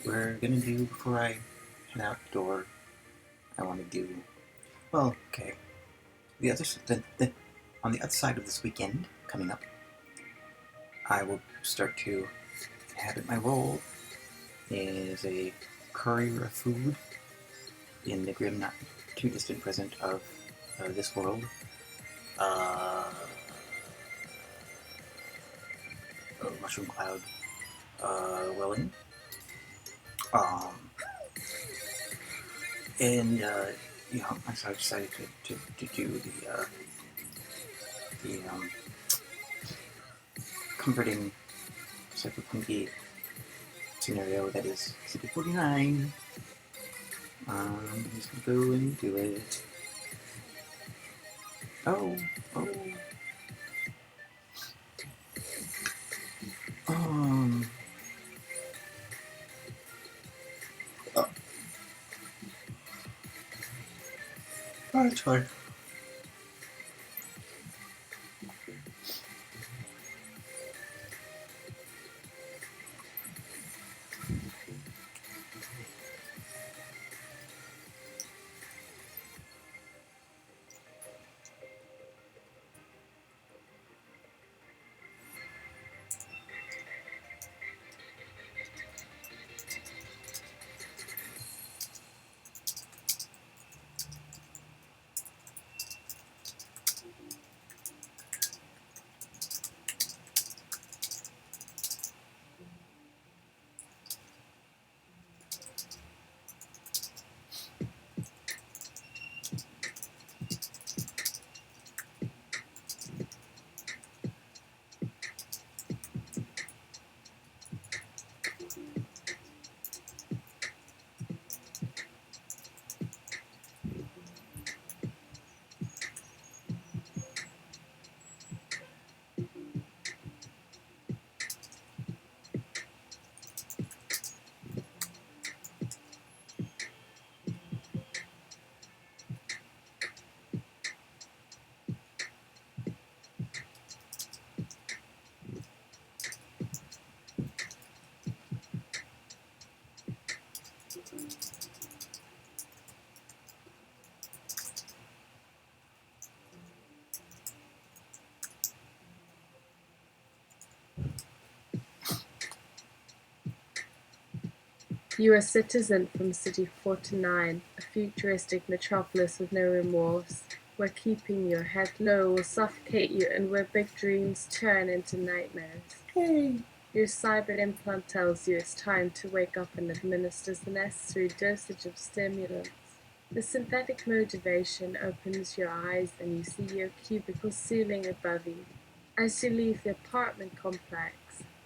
we're gonna do before I head out the door. I want to do well. Okay, on the other side of this weekend coming up, I will start to inhabit my role as a courier of food in the grim, not too distant present of this world. Uh, Mushroom Cloud, Willing. Um, and so I decided to do the comforting cyberpunky scenario that is CP49. I'm just gonna go and do it. Oh, oh. Um. Oh, that's fine. You are a citizen from City 49, a futuristic metropolis with no remorse, where keeping your head low will suffocate you and where big dreams turn into nightmares. Hey. Your cyber implant tells you it's time to wake up and administers the necessary dosage of stimulants. The synthetic motivation opens your eyes and you see your cubicle ceiling above you. As you leave the apartment complex,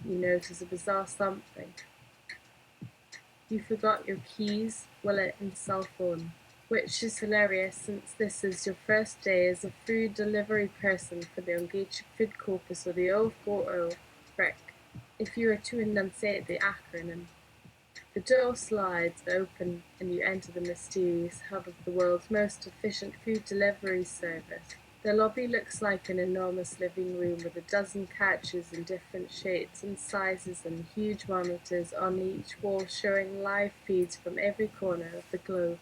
you notice a bizarre something. You forgot your keys, wallet, and cell phone, which is hilarious since this is your first day as a food delivery person for the engaged food corpus of the O40 Frick. If you were to enunciate the acronym, the door slides open and you enter the mysterious hub of the world's most efficient food delivery service. The lobby looks like an enormous living room with a dozen couches in different shapes and sizes and huge monitors on each wall showing live feeds from every corner of the globe.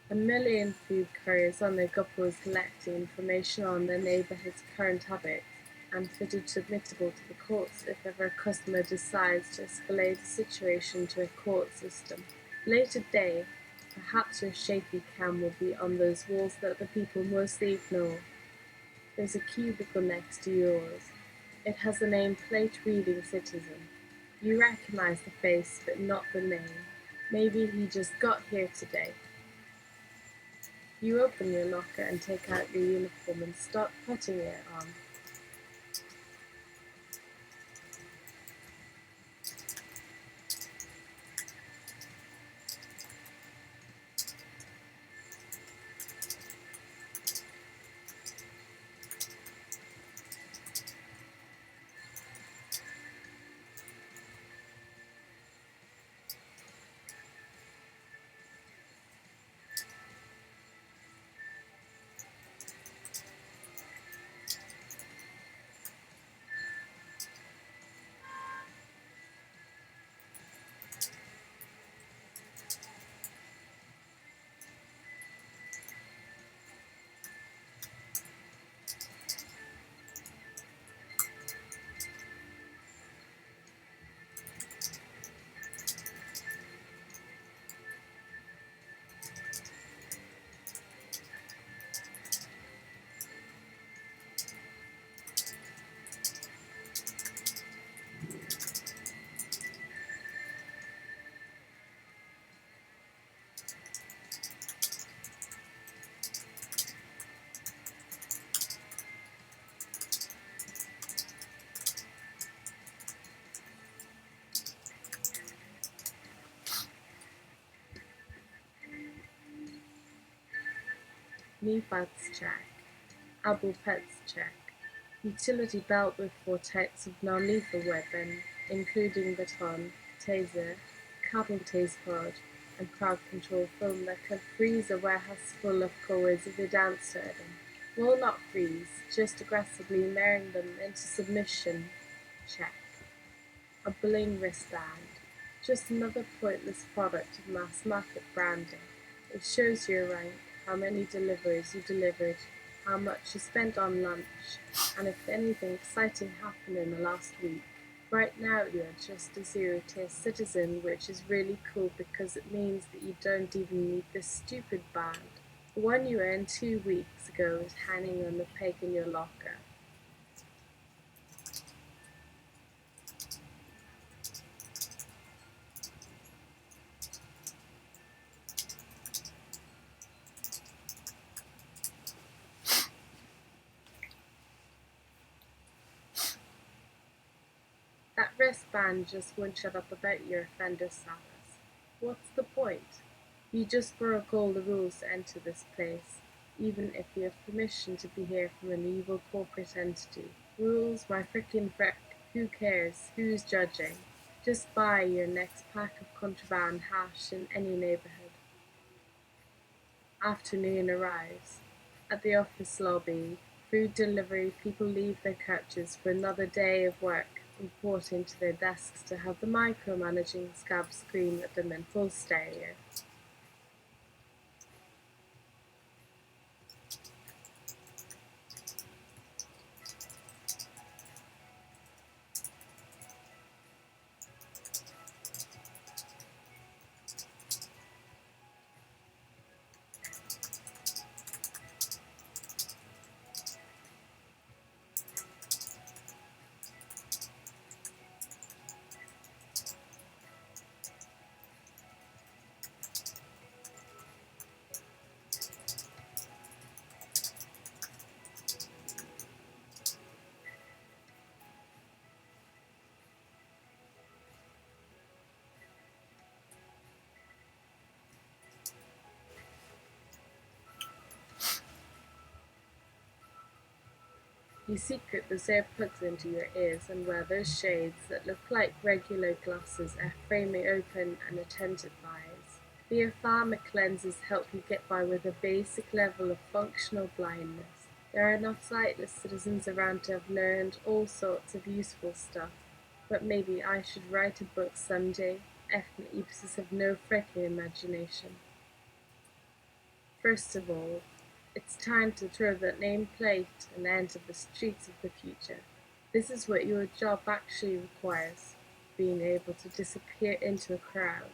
A million food couriers on their guppies collecting information on their neighbourhood's current habits and footage submittable to the courts if ever a customer decides to escalate the situation to a court system. Later day, perhaps your shaky cam will be on those walls that the people mostly ignore. There's a cubicle next to yours. It has a nameplate reading Citizen. You recognize the face, but not the name. Maybe he just got here today. You open your locker and take out your uniform and start putting it on. Knee-pads check. Elbow pads check. Utility belt with 4 types of non-lethal weapon, including baton, taser, cattle tase pod, and crowd control film that can freeze a warehouse full of cowards if you dance to them. Well, not freeze, just aggressively marrying them into submission. Check. A bling wristband. Just another pointless product of mass market branding. It shows your rank, how many deliveries you delivered, how much you spent on lunch, and if anything exciting happened in the last week. Right now you're just a zero-tier citizen, which is really cool because it means that you don't even need this stupid band. The one you earned 2 weeks ago is hanging on the peg in your locker. That wristband just won't shut up about your offender status. What's the point? You just broke all the rules to enter this place, even if you have permission to be here from an evil corporate entity. Rules, my frickin' frick. Who cares? Who's judging? Just buy your next pack of contraband hash in any neighborhood. Afternoon arrives. At the office lobby, food delivery people leave their couches for another day of work, reporting to their desks to have the micromanaging scab scream at them in full stereo. You secret those AirPods into your ears and wear those shades that look like regular glasses are framing open and attentive eyes. The ophthalmic lenses help you get by with a basic level of functional blindness. There are enough sightless citizens around to have learned all sorts of useful stuff, but maybe I should write a book someday. Ethnic Ipsos have no freaking imagination. First of all, it's time to throw that nameplate and enter the streets of the future. This is what your job actually requires, being able to disappear into a crowd.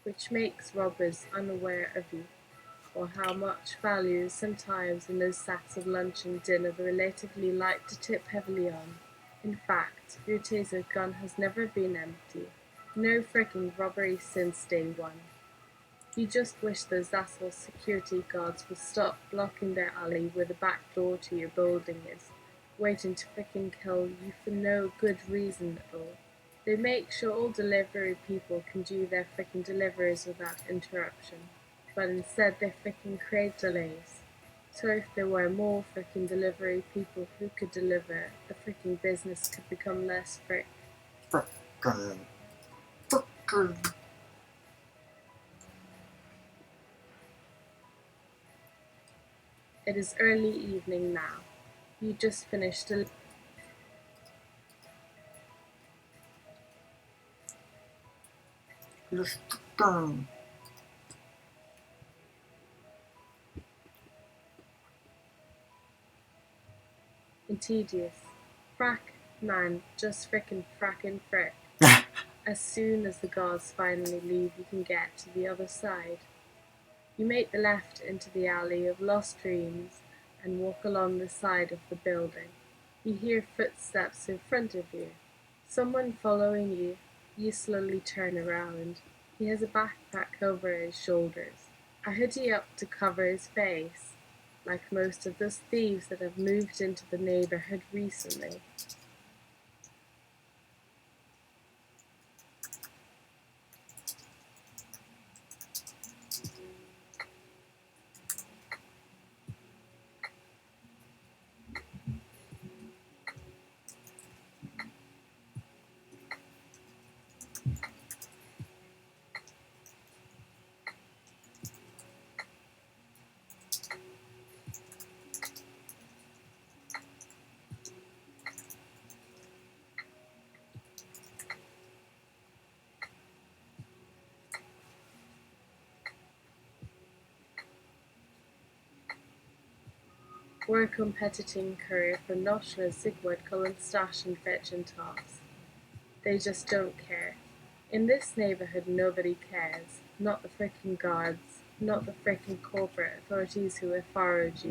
Which makes robbers unaware of you, or how much value is sometimes in those sacks of lunch and dinner they're relatively light to tip heavily on. In fact, your taser gun has never been empty. No frickin' robbery since day one. You just wish those asshole security guards would stop blocking their alley where the back door to your building is, waiting to frickin' kill you for no good reason at all. They make sure all delivery people can do their frickin' deliveries without interruption, but instead they frickin' create delays. So if there were more frickin' delivery people who could deliver, the frickin' business could become less frick. Frickin'. Frickin'. It is early evening now. You just finished Frickin'. and tedious. Frack, man, just frickin' frackin' frick. As soon as the guards finally leave, you can get to the other side. You make the left into the alley of lost dreams and walk along the side of the building. You hear footsteps in front of you. Someone following you. You slowly turn around. He has a backpack over his shoulders, a hoodie up to cover his face, like most of those thieves that have moved into the neighborhood recently. We're a competing courier for Noshla, Sigward, Cullen, Stash and Fetch and Toss. They just don't care. In this neighborhood nobody cares. Not the frickin' guards. Not the frickin' corporate authorities who are FROG.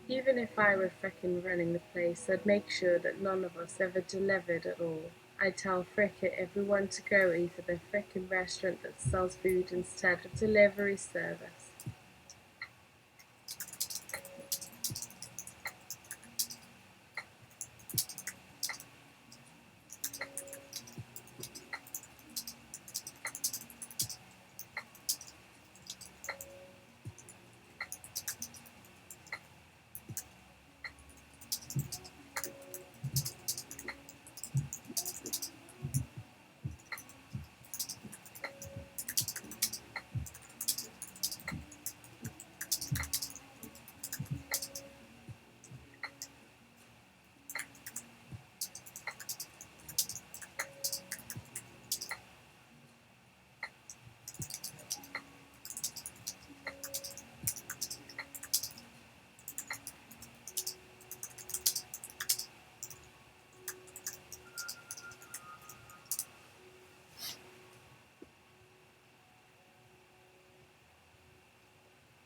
Even if I were frickin' running the place, I'd make sure that none of us ever delivered at all. I'd tell frickin' everyone to go eat at a frickin' restaurant that sells food instead of delivery service.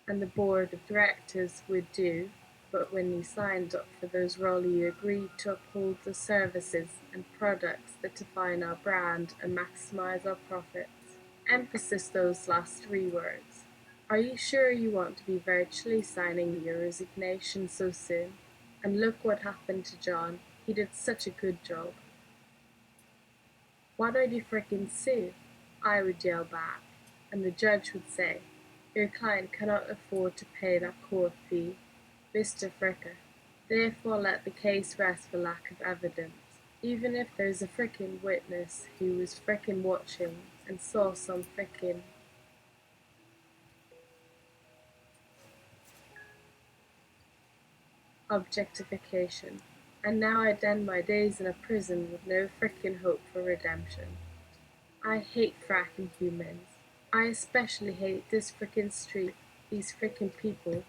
And the board of directors would do, but when you signed up for those roles you agreed to uphold the services and products that define our brand and maximize our profits. Emphasis those last three words. Are you sure you want to be virtually signing your resignation so soon? And look what happened to John. He did such a good job. "Why don't you frickin' sue?" I would yell back, and the judge would say, "Your client cannot afford to pay that court fee, Mr. Fricker. Therefore let the case rest for lack of evidence." Even if there's a frickin' witness who was frickin' watching and saw some frickin' objectification, and now I'd end my days in a prison with no frickin' hope for redemption. I hate fracking humans. I especially hate this frickin' street, these frickin' people,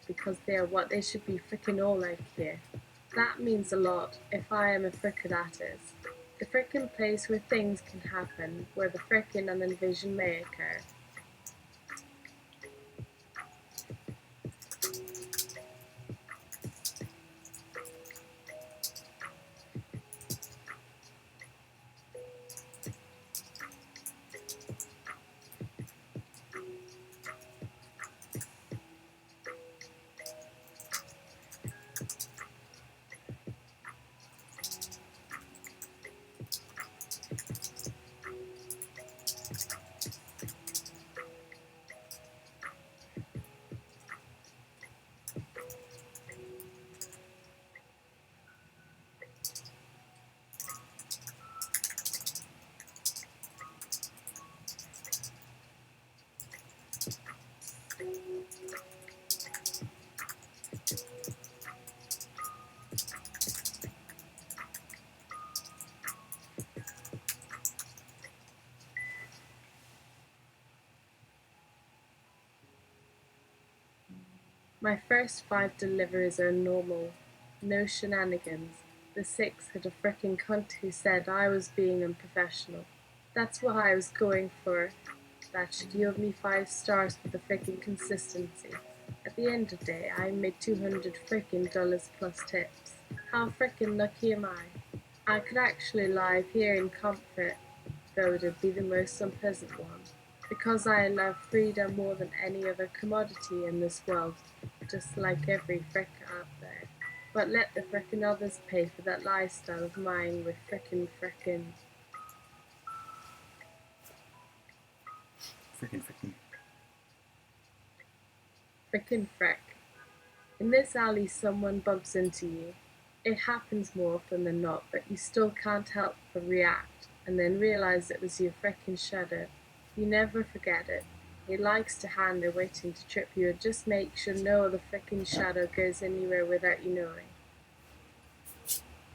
because they are what they should be frickin' all like here. That means a lot if I am a fricka that is. The frickin' place where things can happen, where the frickin' unenvisioned may occur. My first 5 deliveries are normal. No shenanigans. The 6th had a frickin' cunt who said I was being unprofessional. That's what I was going for. That should yield me 5 stars for the frickin' consistency. At the end of the day, I made 200 frickin' dollars plus tips. How frickin' lucky am I? I could actually live here in comfort, though it'd be the most unpleasant one, because I love freedom more than any other commodity in this world, just like every fricker out there. But let the frickin' others pay for that lifestyle of mine with frickin' Frickin'. frick. In this alley someone bumps into you. It happens more often than not, but you still can't help but react, and then realize it was your frickin' shadow. You never forget it. He likes to hand there waiting to trip you and just make sure no other frickin' shadow goes anywhere without you knowing.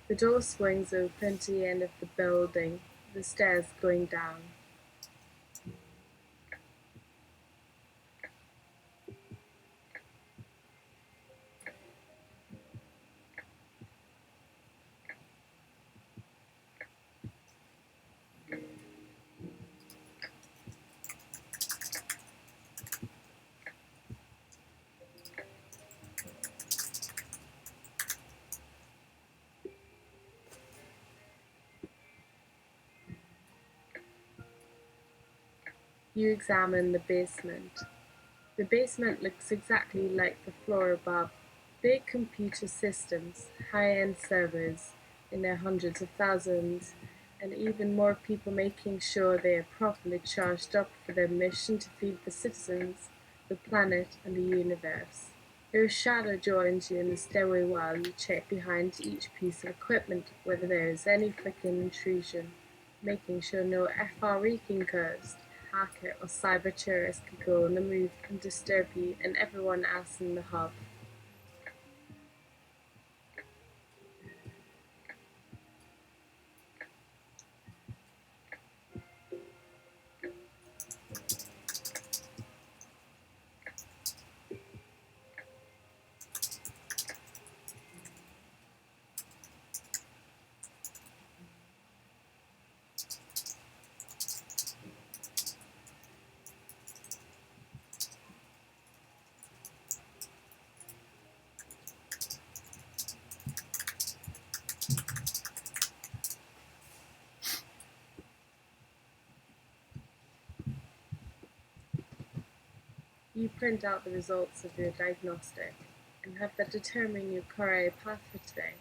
The door swings open to the end of the building, the stairs going down. You examine the basement. The basement looks exactly like the floor above. Big computer systems, high-end servers in their hundreds of thousands, and even more people making sure they are properly charged up for their mission to feed the citizens, the planet, and the universe. Your shadow joins you in the stairway while you check behind each piece of equipment whether there is any frickin' intrusion, making sure no FRE can ghost, hacker, or cyber terrorist can go on the move and disturb you and everyone else in the hub. You print out the results of your diagnostic and have that determine your career path for today.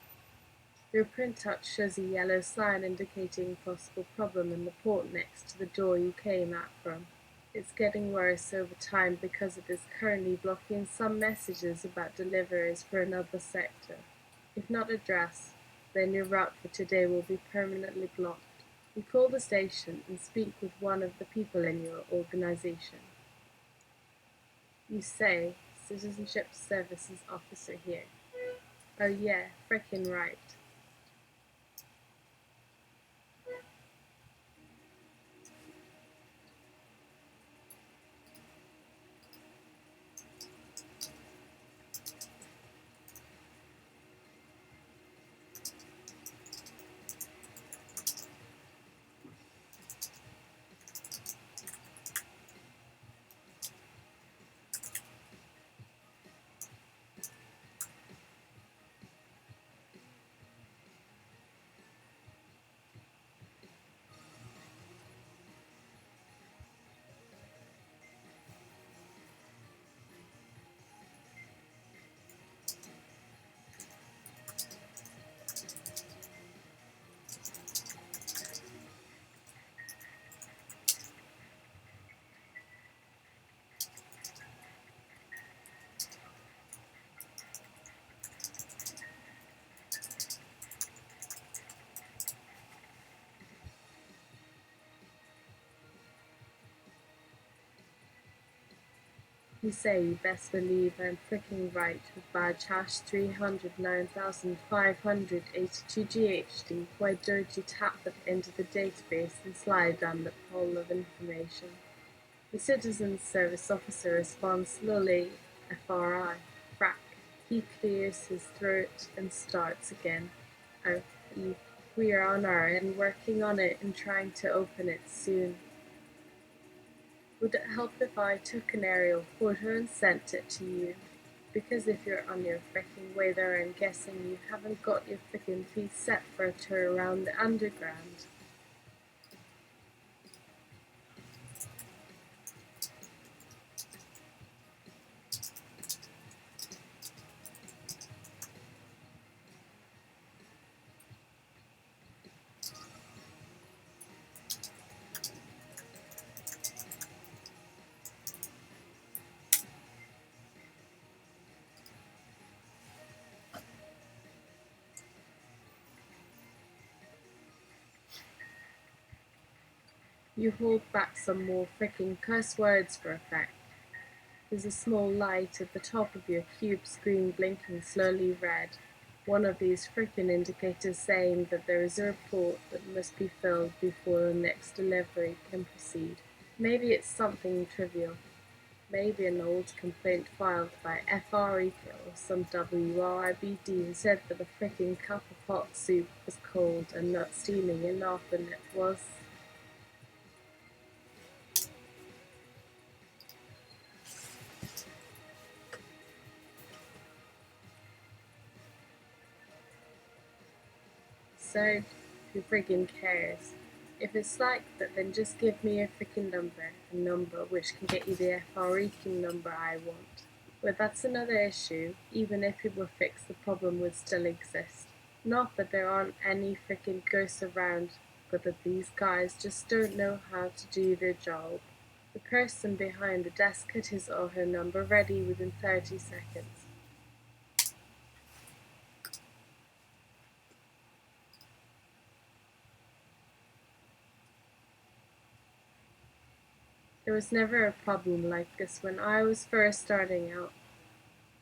Your printout shows a yellow sign indicating possible problem in the port next to the door you came out from. It's getting worse over time because it is currently blocking some messages about deliveries for another sector. If not addressed, then your route for today will be permanently blocked. You call the station and speak with one of the people in your organization. You say, Citizenship Services Officer here. Oh yeah, frickin' right. You say you best believe I'm frickin' right with badge hash 309,582 GHD. Why don't you tap it into the database and slide down the hole of information? The Citizen Service Officer responds slowly, FRI, frack. He clears his throat and starts again. Oh, we are on our end working on it and trying to open it soon. Would it help if I took an aerial photo and sent it to you? Because if you're on your frickin' way there, I'm guessing you haven't got your frickin' feet set for a tour around the underground. You hold back some more frickin' cuss words for effect. There's a small light at the top of your cube screen blinking slowly red. One of these frickin' indicators saying that there is a report that must be filled before the next delivery can proceed. Maybe it's something trivial. Maybe an old complaint filed by FRE or some WRIBD who said that a frickin' cup of hot soup was cold and not steaming enough and it was. So, who friggin' cares? If it's like that, then just give me a frickin' number, a number which can get you the FRE number I want. But that's another issue, even if it were fixed, the problem would still exist. Not that there aren't any frickin' ghosts around, but that these guys just don't know how to do their job. The person behind the desk had his or her number ready within 30 seconds. There was never a problem like this when I was first starting out.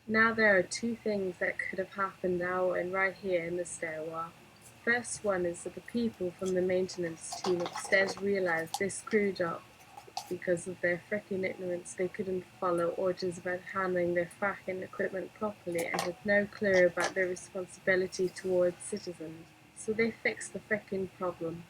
Now there are two things that could have happened now and right here in the stairwell. First one is that the people from the maintenance team upstairs realized they screwed up. Because of their frickin' ignorance, they couldn't follow orders about handling their fracking equipment properly and had no clue about their responsibility towards citizens. So they fixed the frickin' problem.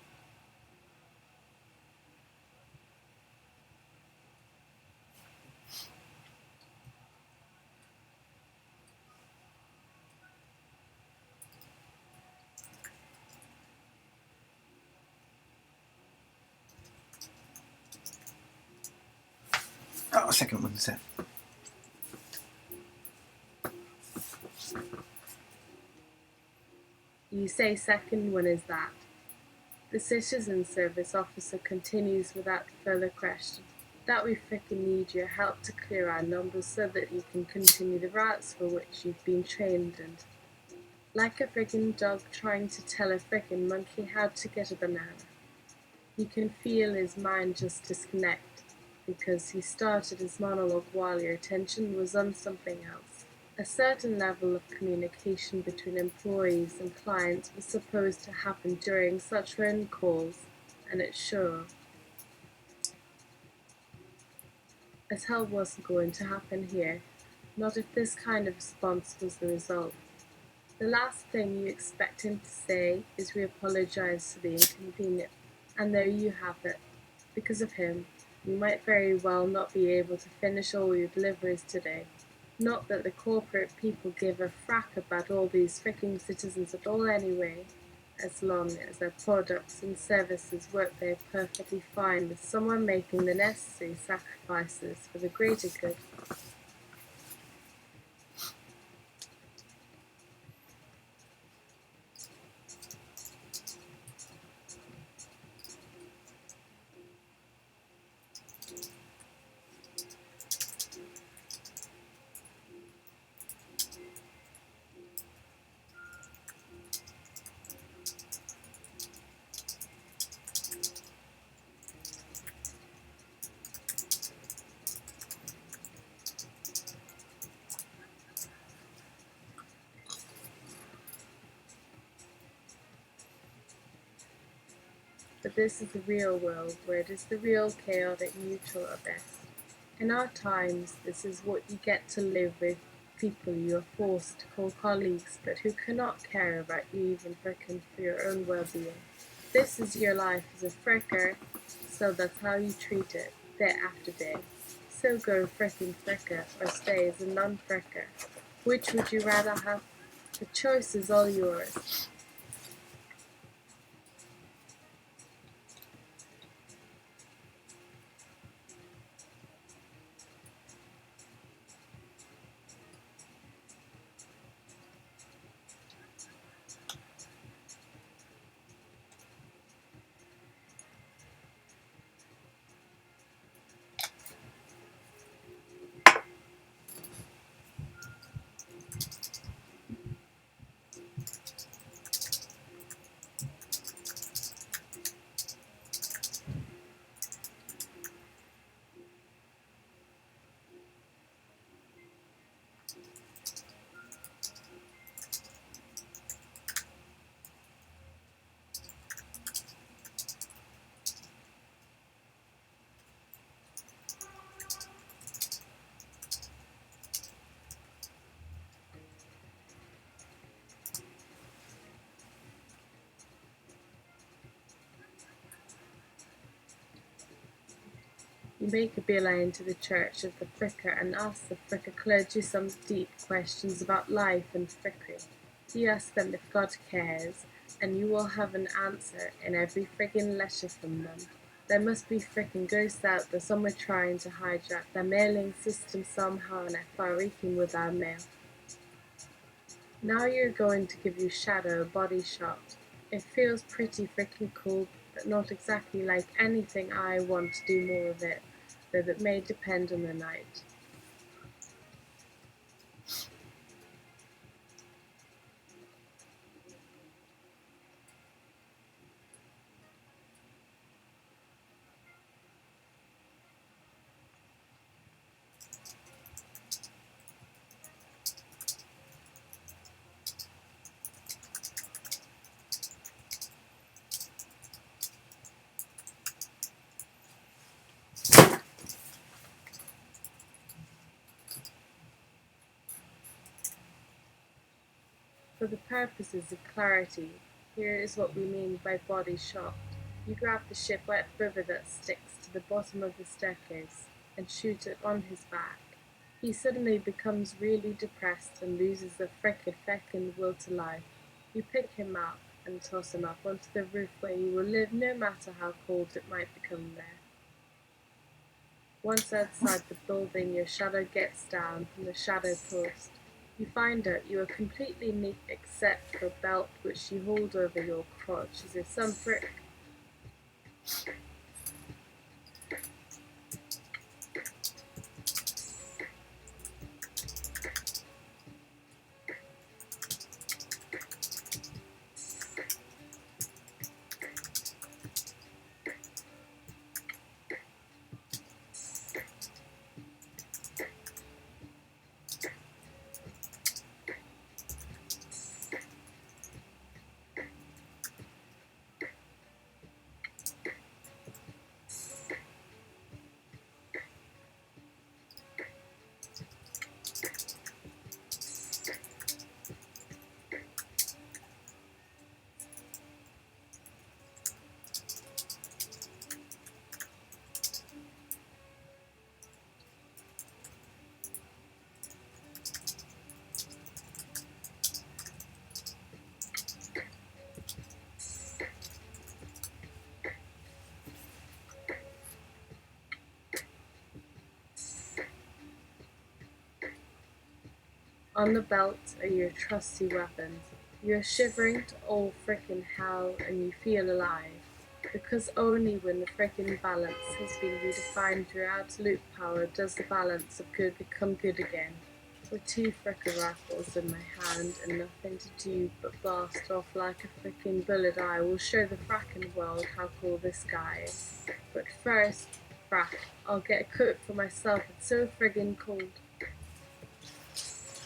Oh, second one set. You say second, when is that? The citizen service officer continues without further question. That we frickin' need your help to clear our numbers so that you can continue the routes for which you've been trained and like a frickin' dog trying to tell a frickin' monkey how to get a banana. You can feel his mind just disconnect because he started his monologue while your attention was on something else. A certain level of communication between employees and clients was supposed to happen during such phone calls, and it sure as hell wasn't going to happen here, not if this kind of response was the result. The last thing you expect him to say is we apologize for the inconvenience, and there you have it. Because of him, you might very well not be able to finish all your deliveries today. Not that the corporate people give a frack about all these fricking citizens at all anyway, as long as their products and services work there perfectly fine with someone making the necessary sacrifices for the greater good. But this is the real world, where it is the real chaotic neutral at best. In our times, this is what you get to live with people you are forced to call colleagues, but who cannot care about you even frickin' for your own well-being. This is your life as a fricker, so that's how you treat it, day after day. So go frickin' fricker, or stay as a non-fricker. Which would you rather have? The choice is all yours. You make a beeline to the church of the fricker and ask the fricker clergy some deep questions about life and frickery. You ask them if God cares, and you will have an answer in every friggin' letter from them. There must be frickin' ghosts out there somewhere trying to hijack their mailing system somehow and are far reeking with our mail. Now you're going to give your shadow a body shot. It feels pretty frickin' cool, but not exactly like anything I want to do more of it, though that may depend on the night. For the purposes of clarity, here is what we mean by body shot. You grab the shipwrecked river that sticks to the bottom of the staircase and shoot it on his back. He suddenly becomes really depressed and loses the feckin' will to life. You pick him up and toss him up onto the roof where you will live no matter how cold it might become there. Once outside the building, your shadow gets down from the shadow post. You find out you are completely neat except for a belt which you hold over your crotch as if some prick. On the belt are your trusty weapons. You are shivering to all frickin' hell and you feel alive. Because only when the frickin' balance has been redefined through absolute power does the balance of good become good again. With 2 frickin' rifles in my hand and nothing to do but blast off like a frickin' bullet, I will show the frackin' world how cool this guy is. But first, frack, I'll get a coat for myself, it's so friggin' cold.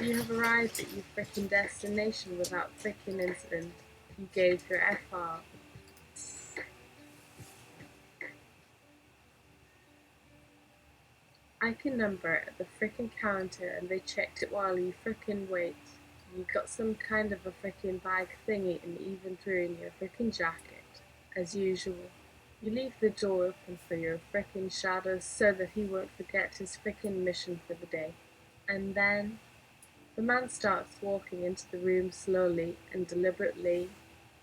You have arrived at your frickin' destination without frickin' incident. You gave your FR. I can number at the frickin' counter and they checked it while you frickin' wait. You got some kind of a frickin' bag thingy and even threw in your frickin' jacket. As usual. You leave the door open for your frickin' shadow so that he won't forget his frickin' mission for the day. And then the man starts walking into the room slowly and deliberately,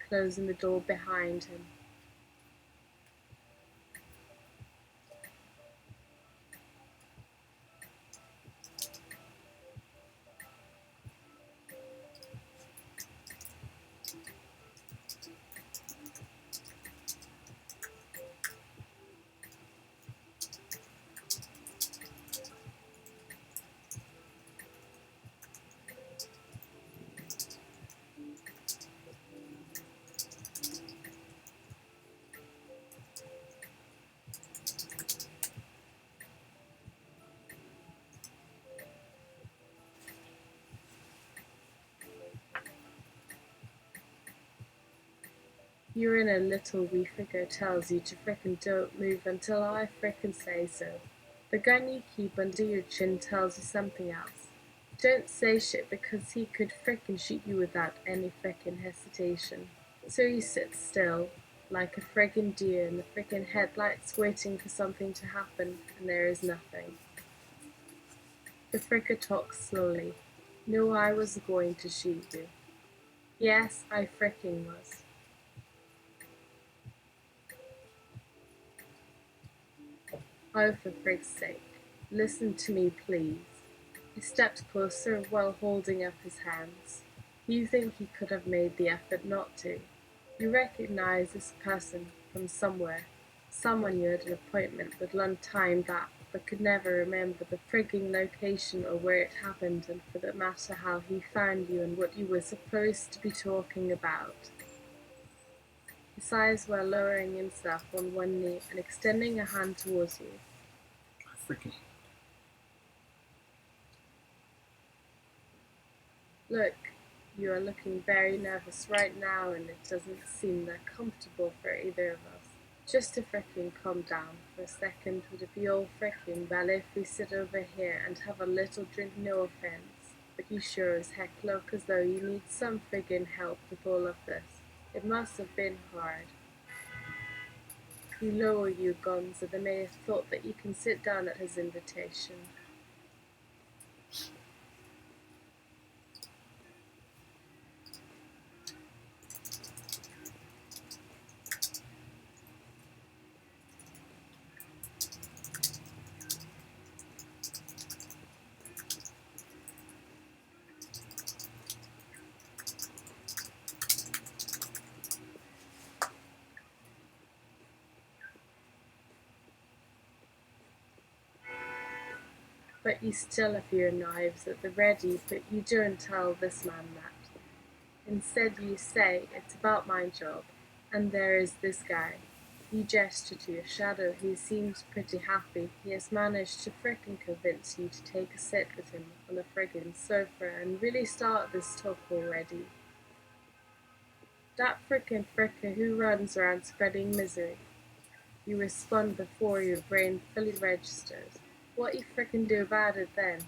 closing the door behind him. You're in a little wee figure tells you to frickin' don't move until I frickin' say so. The gun you keep under your chin tells you something else. Don't say shit because he could frickin' shoot you without any frickin' hesitation. So you sit still, like a friggin' deer in the frickin' headlights waiting for something to happen, and there is nothing. The fricker talks slowly. No, I was going to shoot you. Yes, I frickin' was. Oh, for frig's sake, listen to me, please. He stepped closer while holding up his hands. You think he could have made the effort not to. You recognize this person from somewhere. Someone you had an appointment with long time back, but could never remember the frigging location or where it happened, and for that matter how he found you and what you were supposed to be talking about. He sighs while lowering himself on one knee and extending a hand towards you. Frickin' Look, you are looking very nervous right now and it doesn't seem that comfortable for either of us. Just to frickin' calm down for a second, would it be all frickin' well if we sit over here and have a little drink? No offense, but you sure as heck look as though you need some friggin' help with all of this. It must have been hard. You lower your guns and they may have thought that you can sit down at his invitation. but you still have your knives at the ready, but you don't tell this man that. Instead you say, it's about my job, and there is this guy. You gesture to your shadow. He seems pretty happy. He has managed to frickin' convince you to take a sit with him on a friggin' sofa and really start this talk already. That frickin' fricker who runs around spreading misery. You respond before your brain fully registers. What you frickin' do about it then?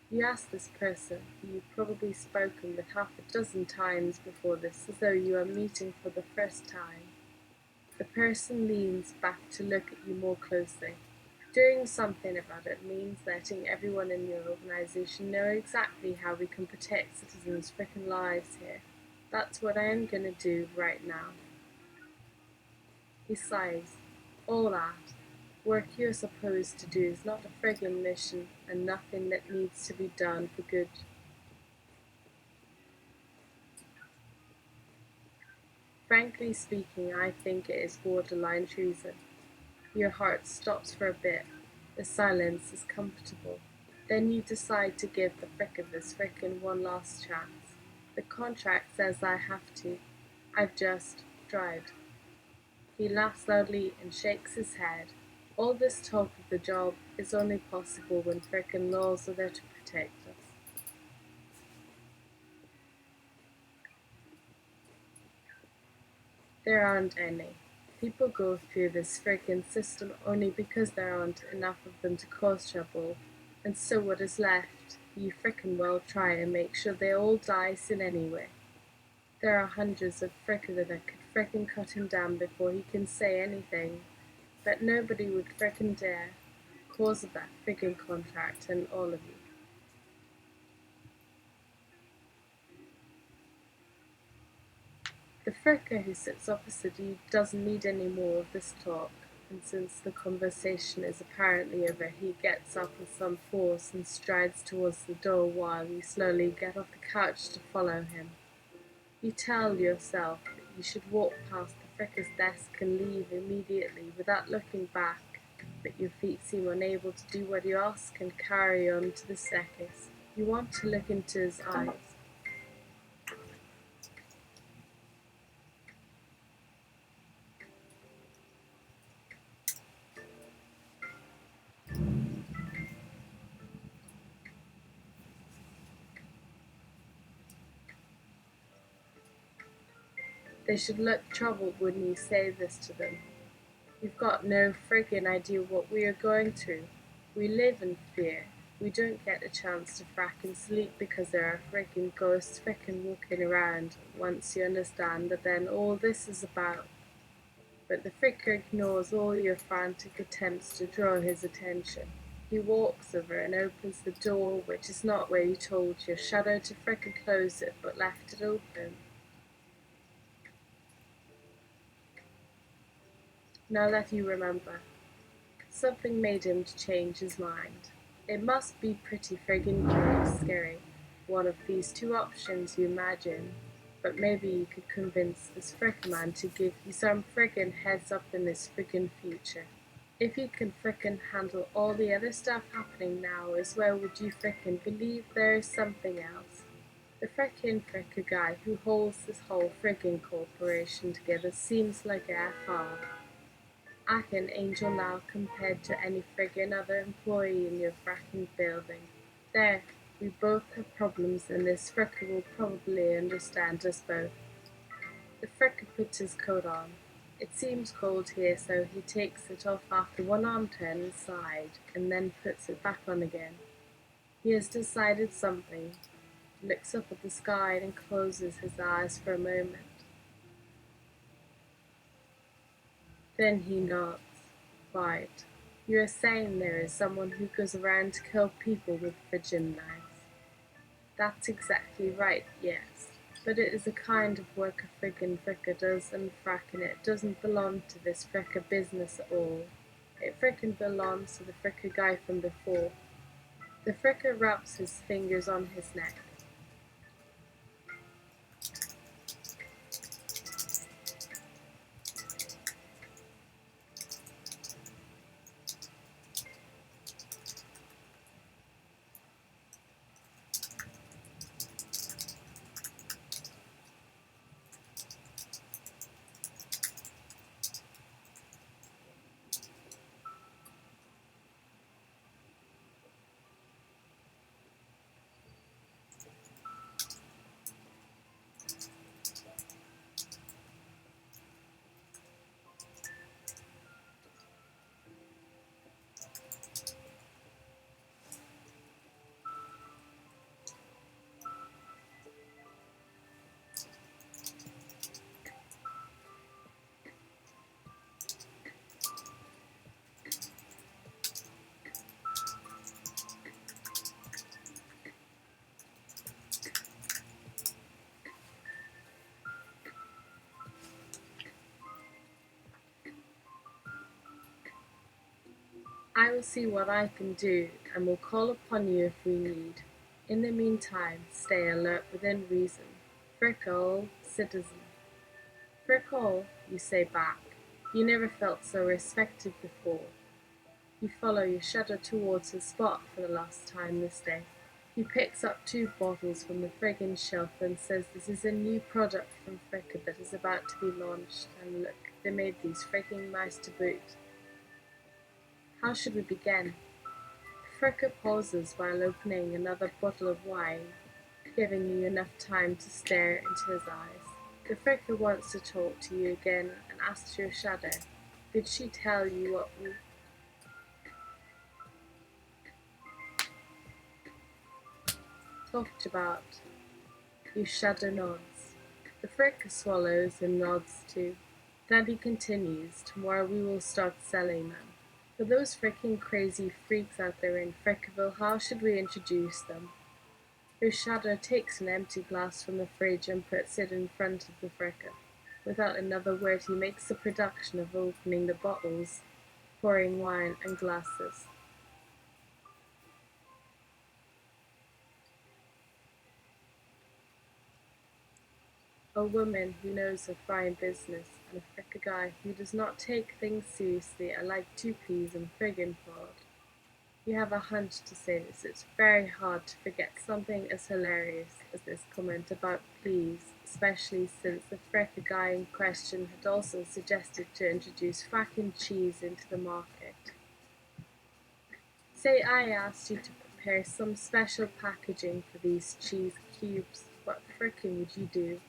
You ask this person, who you've probably spoken with half a dozen times before this, as though you are meeting for the first time. The person leans back to look at you more closely. Doing something about it means letting everyone in your organization know exactly how we can protect citizens' frickin' lives here. That's what I am gonna do right now. He sighs. All that work you're supposed to do is not a friggin' mission and nothing that needs to be done for good. Frankly speaking, I think it is borderline treason. Your heart stops for a bit. The silence is comfortable. Then you decide to give the frick of this frickin' one last chance. The contract says I have to. I've just tried. He laughs loudly and shakes his head. All this talk of the job is only possible when frickin' laws are there to protect us. There aren't any. People go through this frickin' system only because there aren't enough of them to cause trouble, and so what is left, you frickin' well try and make sure they all die soon anyway. There are hundreds of frickin' that could frickin' cut him down before he can say anything, but nobody would frickin' dare, cause of that frickin' contract and all of you. The fricker who sits opposite you doesn't need any more of this talk, and since the conversation is apparently over, he gets up with some force and strides towards the door while you slowly get off the couch to follow him. You tell yourself that you should walk past the fricker's desk and leave immediately without looking back, but your feet seem unable to do what you ask and carry on to the staircase. You want to look into his eyes. They should look troubled when you say this to them. You've got no friggin' idea what we are going through. We live in fear. We don't get a chance to frackin' sleep because there are friggin' ghosts frickin' walking around. Once you understand that then all this is about. But the fricker ignores all your frantic attempts to draw his attention. He walks over and opens the door, which is not where you told your shadow to frickin' close it, but left it open. Now that you remember, something made him to change his mind. It must be pretty friggin' scary. One of these two options you imagine, but maybe you could convince this frickin' man to give you some frickin' heads up in this frickin' future. If you can frickin' handle all the other stuff happening now as well, would you frickin' believe there is something else? The frickin' fricker guy who holds this whole friggin' corporation together seems like a FR. An angel now compared to any friggin' other employee in your fracking building. There, we both have problems and this fricker will probably understand us both. The fricker puts his coat on. It seems cold here, so he takes it off after one arm turn inside and then puts it back on again. He has decided something, looks up at the sky and closes his eyes for a moment. Then he nods. Right. You are saying there is someone who goes around to kill people with fridging knives. That's exactly right, yes. But it is a kind of work a friggin' fricker does, and frackin' it doesn't belong to this fricker business at all. It frickin' belongs to the fricker guy from before. The fricker rubs his fingers on his neck. I will see what I can do, and will call upon you if we need. In the meantime, stay alert within reason. Frickle, citizen. Frickle, you say back. You never felt so respected before. You follow your shadow towards his spot for the last time this day. He picks up 2 bottles from the friggin' shelf and says this is a new product from Fricka that is about to be launched, and look, they made these friggin' mice to boot. How should we begin? Fricka pauses while opening another bottle of wine, giving you enough time to stare into his eyes. The Fricka wants to talk to you again and asks your shadow, did she tell you what we talked about? Your shadow nods. The Fricka swallows and nods too. Then he continues, tomorrow we will start selling them. For those frickin' crazy freaks out there in Frickaville, how should we introduce them? Your shadow takes an empty glass from the fridge and puts it in front of the Fricka. Without another word, he makes the production of opening the bottles, pouring wine and glasses. A woman who knows her fine business, and a Fricka guy who does not take things seriously are like 2 peas in friggin' pod. You have a hunch to say this. It's very hard to forget something as hilarious as this comment about peas, especially since the Fricka guy in question had also suggested to introduce frackin' cheese into the market. Say I asked you to prepare some special packaging for these cheese cubes, what frickin' would you do?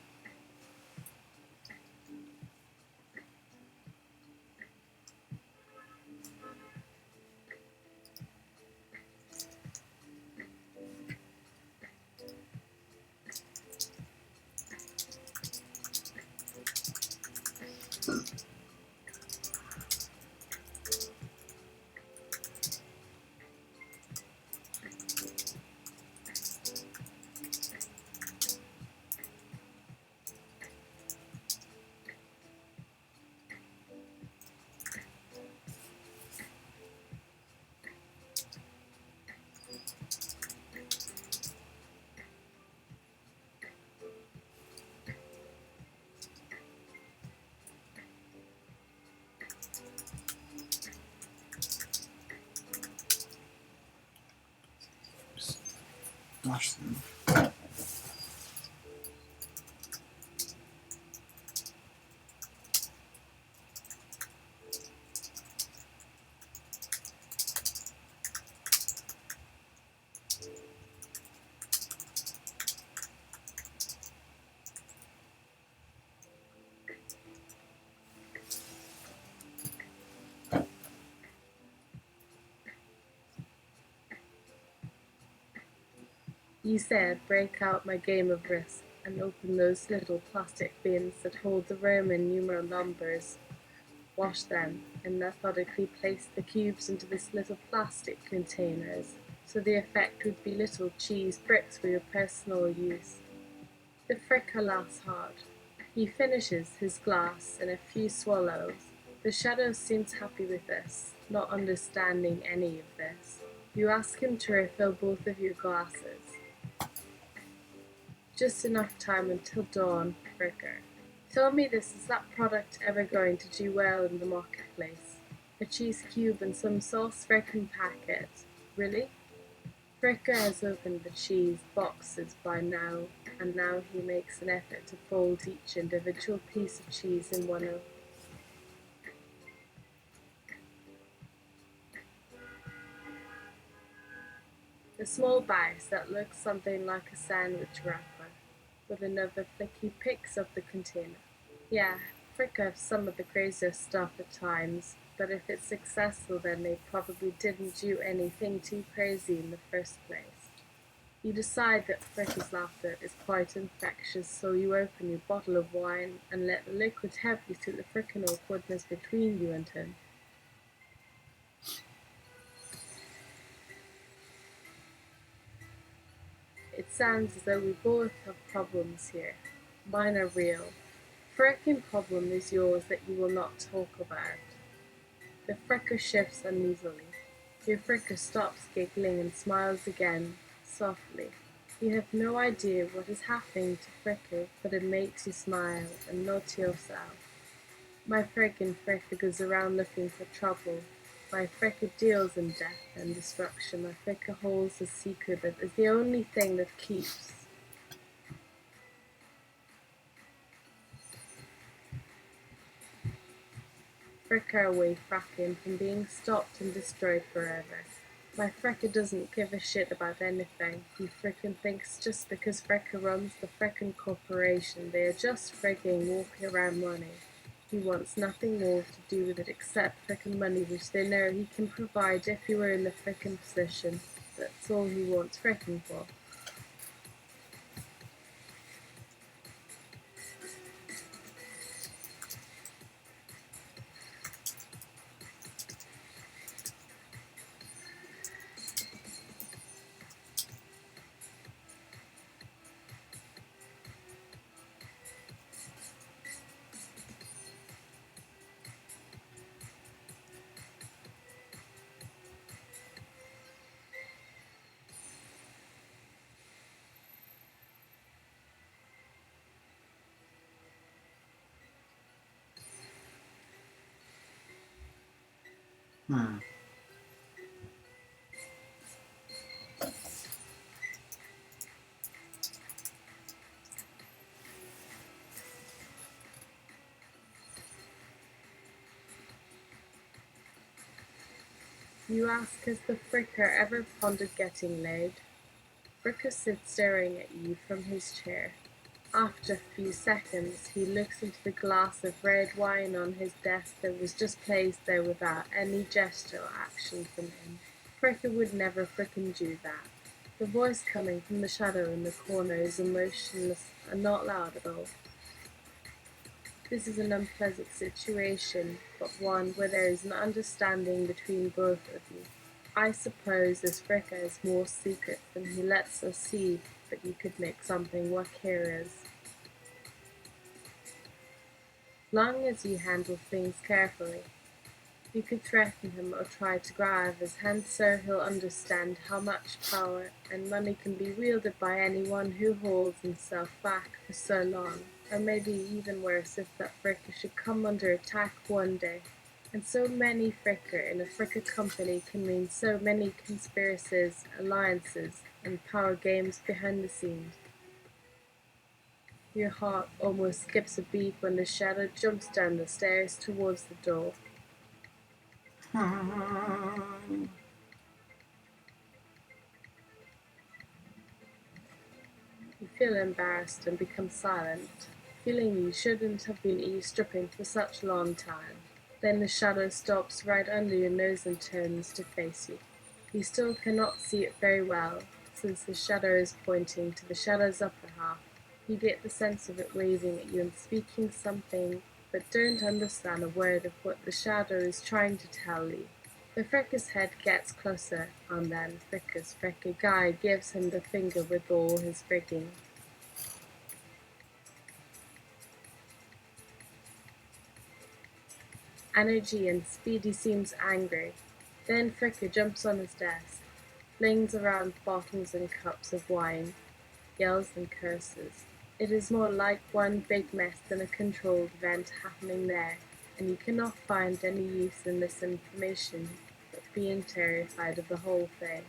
Just wash them. You said break out my game of Risk and open those little plastic bins that hold the Roman numeral numbers. Wash them and methodically place the cubes into this little plastic containers, so the effect would be little cheese bricks for your personal use. The Fricka laughs hard. He finishes his glass in a few swallows. The shadow seems happy with this, not understanding any of this. You ask him to refill both of your glasses. Just enough time until dawn, Fricka. Tell me this, is that product ever going to do well in the marketplace? A cheese cube and some sauce Frickin packet. Really? Fricka has opened the cheese boxes by now, and now he makes an effort to fold each individual piece of cheese in one of the small bags that look something like a sandwich wrapper. With another flick he picks up the container. Yeah, Fricka have some of the craziest stuff at times, but if it's successful then they probably didn't do anything too crazy in the first place. You decide that Fricka's laughter is quite infectious, so you open your bottle of wine and let the liquid heavily through the frickin' awkwardness between you and him. It sounds as though we both have problems here. Mine are real. Frickin' problem is yours that you will not talk about. The Fricka shifts uneasily. Your Fricka stops giggling and smiles again, softly. You have no idea what is happening to Fricka, but it makes you smile and nod to yourself. My Frickin Fricka goes around looking for trouble. My Fricka deals in death and destruction. My Fricka holds a secret that is the only thing that keeps Fricka away Frackin from being stopped and destroyed forever. My Fricka doesn't give a shit about anything. He frickin' thinks just because Fricka runs the frickin' corporation, they are just frigging walking around money. He wants nothing more to do with it except frickin' money, which they know he can provide if he were in the frickin' position. That's all he wants frickin' for. Hmm. You ask, has the Fricker ever pondered getting laid? Fricker sits staring at you from his chair. After a few seconds, he looks into the glass of red wine on his desk that was just placed there without any gesture or action from him. Fricker would never frickin' do that. The voice coming from the shadow in the corner is emotionless and not loud at all. This is an unpleasant situation, but one where there is an understanding between both of you. I suppose this Fricker has more secrets than he lets us see, but you could make something work here is. Long as you handle things carefully, you could threaten him or try to grab his hand so he'll understand how much power and money can be wielded by anyone who holds himself back for so long. Or maybe even worse if that Fricker should come under attack one day. And so many Fricker in a Fricker company can mean so many conspiracies, alliances, and power games behind the scenes. Your heart almost skips a beat when the shadow jumps down the stairs towards the door. You feel embarrassed and become silent, feeling you shouldn't have been eavesdropping for such a long time. Then the shadow stops right under your nose and turns to face you. You still cannot see it very well, since the shadow is pointing to the shadow's upper half. You get the sense of it waving at you and speaking something, but don't understand a word of what the shadow is trying to tell you. The Fricker's head gets closer, and then Fricker's Fricker guy gives him the finger with all his frigging. Energy and Speedy seems angry. Then Fricker jumps on his desk, flings around bottles and cups of wine, yells and curses. It is more like one big mess than a controlled event happening there, and you cannot find any use in this information but being terrified of the whole thing.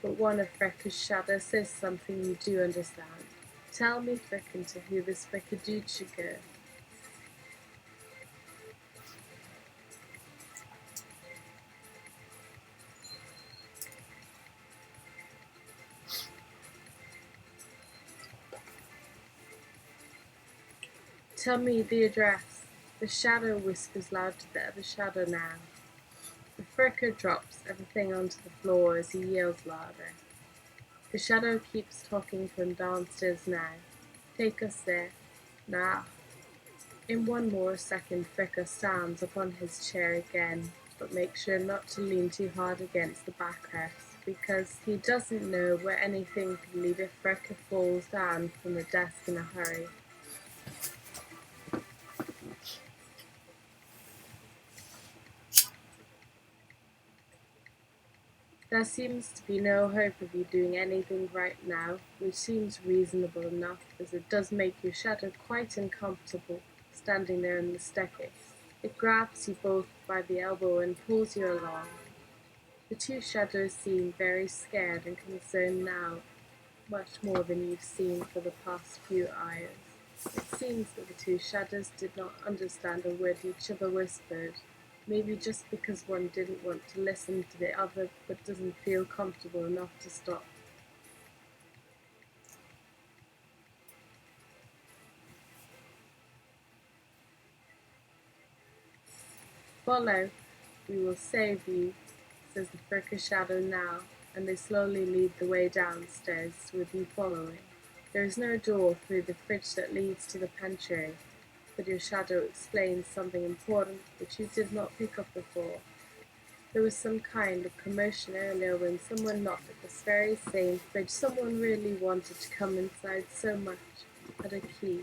But one of Frecker's shadows says something you do understand. Tell me, Fricken, to who this Fricker dude should go. Tell me the address. The shadow whispers loud to the other shadow now. The Fricker drops everything onto the floor as he yells louder. The shadow keeps talking from downstairs now. Take us there. Now. In one more second Fricker stands upon his chair again, but makes sure not to lean too hard against the backrest, because he doesn't know where anything could lead if Fricker falls down from the desk in a hurry. There seems to be no hope of you doing anything right now, which seems reasonable enough, as it does make your shadow quite uncomfortable, standing there in the staircase. It grabs you both by the elbow and pulls you along. The two shadows seem very scared and concerned now, much more than you've seen for the past few hours. It seems that the two shadows did not understand a word each other whispered, maybe just because one didn't want to listen to the other but doesn't feel comfortable enough to stop. Follow, we will save you, says the Fricka shadow now, and they slowly lead the way downstairs with you following. There is no door through the fridge that leads to the pantry, but your shadow explains something important which you did not pick up before. There was some kind of commotion earlier when someone knocked at this very same fridge. Someone really wanted to come inside so much. Had a key.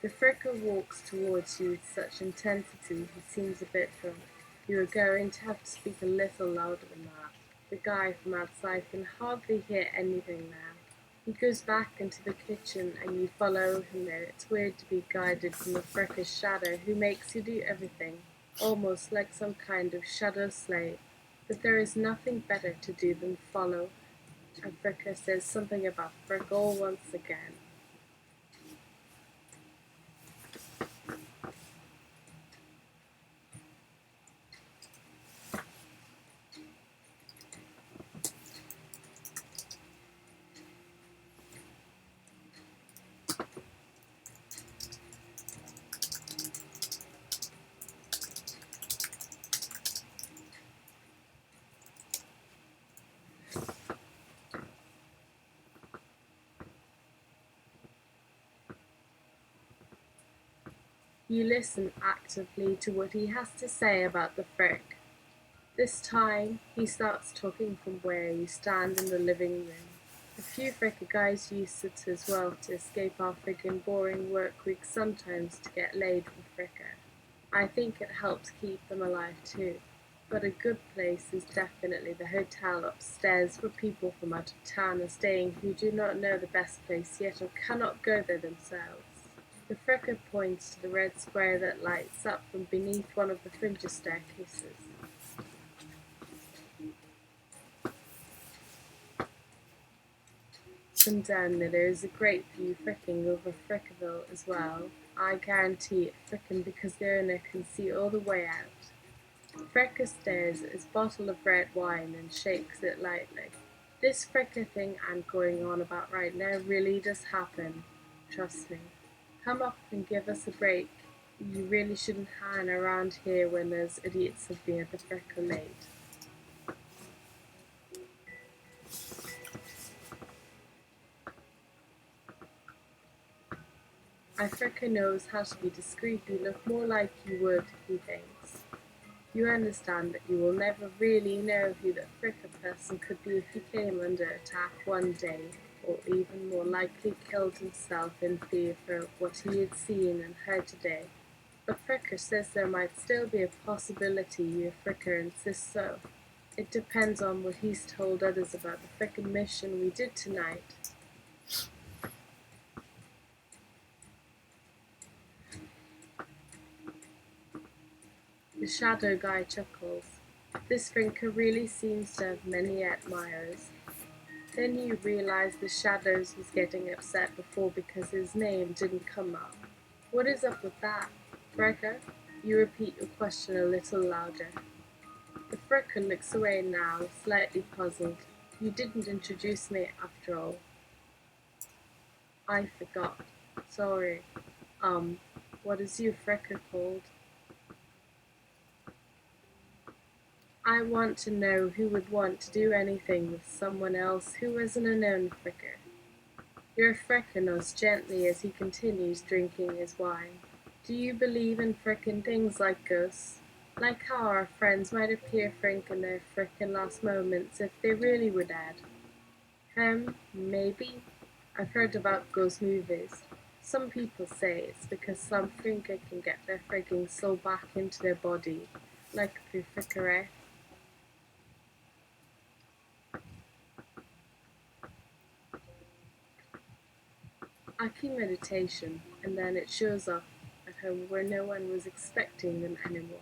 The fricker walks towards you with such intensity he seems a bit drunk. You are going to have to speak a little louder than that. The guy from outside can hardly hear anything now. He goes back into the kitchen and you follow him there. It's weird to be guided from a fricker's shadow who makes you do everything, almost like some kind of shadow slave. But there is nothing better to do than follow. And Fricker says something about Frickle once again. You listen actively to what he has to say about the frick. This time, he starts talking from where you stand in the living room. A few fricker guys use it as well to escape our friggin' boring work week sometimes to get laid with fricker. I think it helps keep them alive too. But a good place is definitely the hotel upstairs where people from out of town are staying who do not know the best place yet or cannot go there themselves. The fricker points to the red square that lights up from beneath one of the fringe staircases. From down there is a great view fricking over Frickerville as well. I guarantee it frickin' because the owner can see all the way out. Fricker stares at his bottle of red wine and shakes it lightly. This fricker thing I'm going on about right now really does happen. Trust me. Come up and give us a break. You really shouldn't hang around here when there's idiots of me at the fricker late. I fricker knows how to be discreet. You look more like you would, he thinks. You understand that you will never really know who that fricker person could be if he came under attack one day, or even more likely killed himself in fear for what he had seen and heard today. But Fricker says there might still be a possibility your Fricker insists so. It depends on what he's told others about the frickin' mission we did tonight. The shadow guy chuckles. This Fricker really seems to have many admirers. Then you realize the shadows was getting upset before because his name didn't come up. What is up with that? Fricker? You repeat your question a little louder. The Fricker looks away now, slightly puzzled. You didn't introduce me after all. I forgot. Sorry. What is your Fricker called? I want to know who would want to do anything with someone else who isn't a known Fricker. Your Fricker nods gently as he continues drinking his wine. Do you believe in frickin' things like ghosts? Like how our friends might appear frink in their frickin' last moments if they really were dead? Maybe. I've heard about ghost movies. Some people say it's because some Frickin can get their frigging soul back into their body, like through frickery. I keep meditation, and then it shows up at home where no one was expecting them anymore.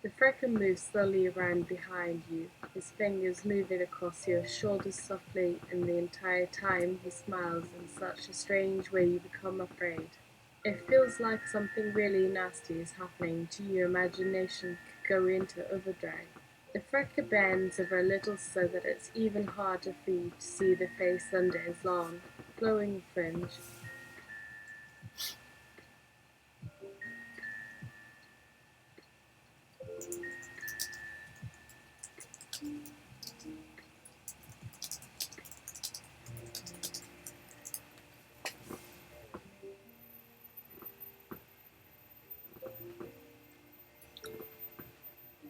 The Frickin moves slowly around behind you, his fingers moving across your shoulders softly, and the entire time he smiles in such a strange way you become afraid. It feels like something really nasty is happening to your imagination could go into overdrive. The Frickin bends over a little so that it's even harder for you to see the face under his long, flowing fringe.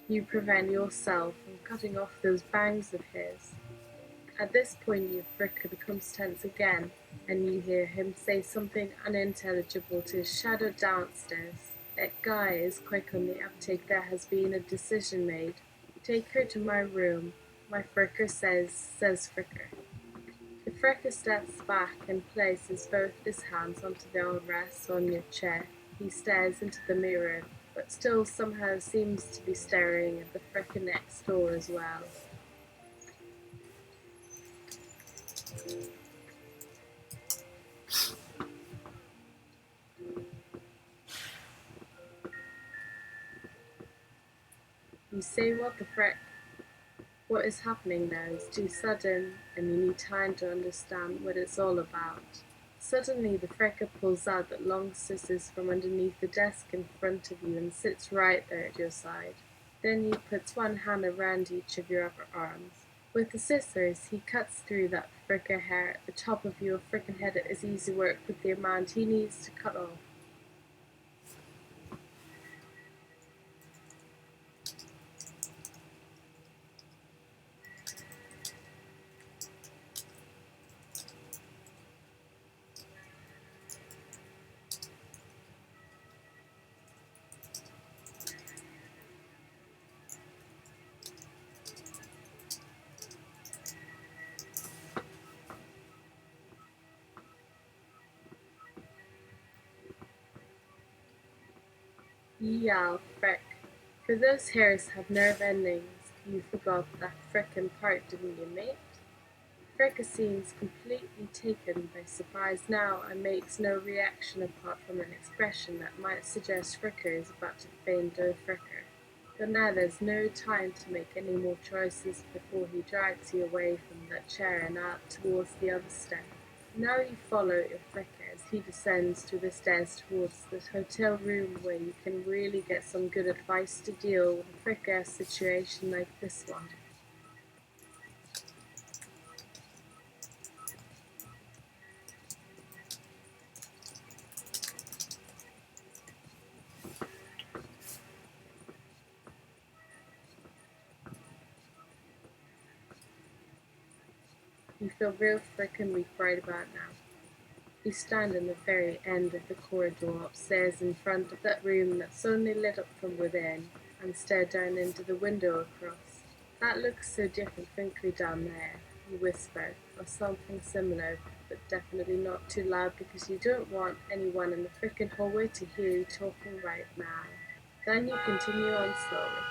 You prevent yourself from cutting off those bangs of his. At this point your Fricka becomes tense again, and you hear him say something unintelligible to his shadow downstairs. That guy is quick on the uptake. There has been a decision made. Take her to my room, my Fricker says Fricker. The Fricker steps back and places both his hands onto the armrests on your chair. He stares into the mirror, but still somehow seems to be staring at the Fricker next door as well. You say what the frick? What is happening now is too sudden, and you need time to understand what it's all about. Suddenly the Frecker pulls out that long scissors from underneath the desk in front of you and sits right there at your side. Then he puts one hand around each of your upper arms. With the scissors, he cuts through that Frecker hair at the top of your frickin' head at his easy work with the amount he needs to cut off. Yell, frick. For those hairs have nerve endings, you forgot that frickin' part, didn't you, mate? Fricka seems completely taken by surprise now and makes no reaction apart from an expression that might suggest Fricka is about to faint a Fricker. But now there's no time to make any more choices before he drags you away from that chair and out towards the other step. Now you follow your Fricka as he descends through the stairs towards the hotel room where you can really get some good advice to deal with a Fricka situation like this one. You feel real frickin' right about now. You stand in the very end of the corridor upstairs in front of that room that's only lit up from within, and stare down into the window across. That looks so different frankly down there, you whisper, or something similar, but definitely not too loud because you don't want anyone in the frickin' hallway to hear you talking right now. Then you continue on slowly.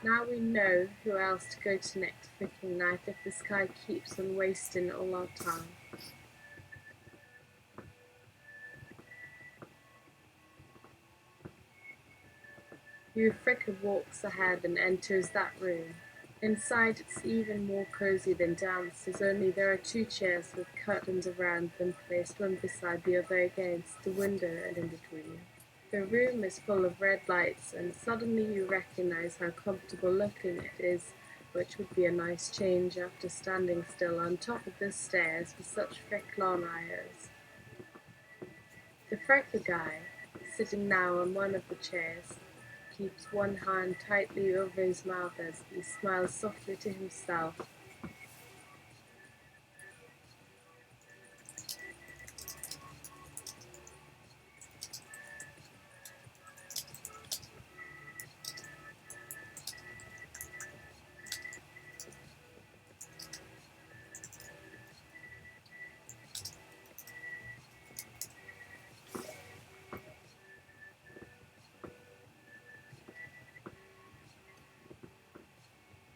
Now we know who else to go to next frickin' night if this guy keeps on wasting all our time. Your Fricka walks ahead and enters that room. Inside it's even more cozy than downstairs, only there are two chairs with curtains around them placed one beside the other against the window and in between. The room is full of red lights, and suddenly you recognize how comfortable looking it is, which would be a nice change after standing still on top of the stairs with such frick long eyes. The Fricka guy, sitting now on one of the chairs, keeps one hand tightly over his mouth as he smiles softly to himself.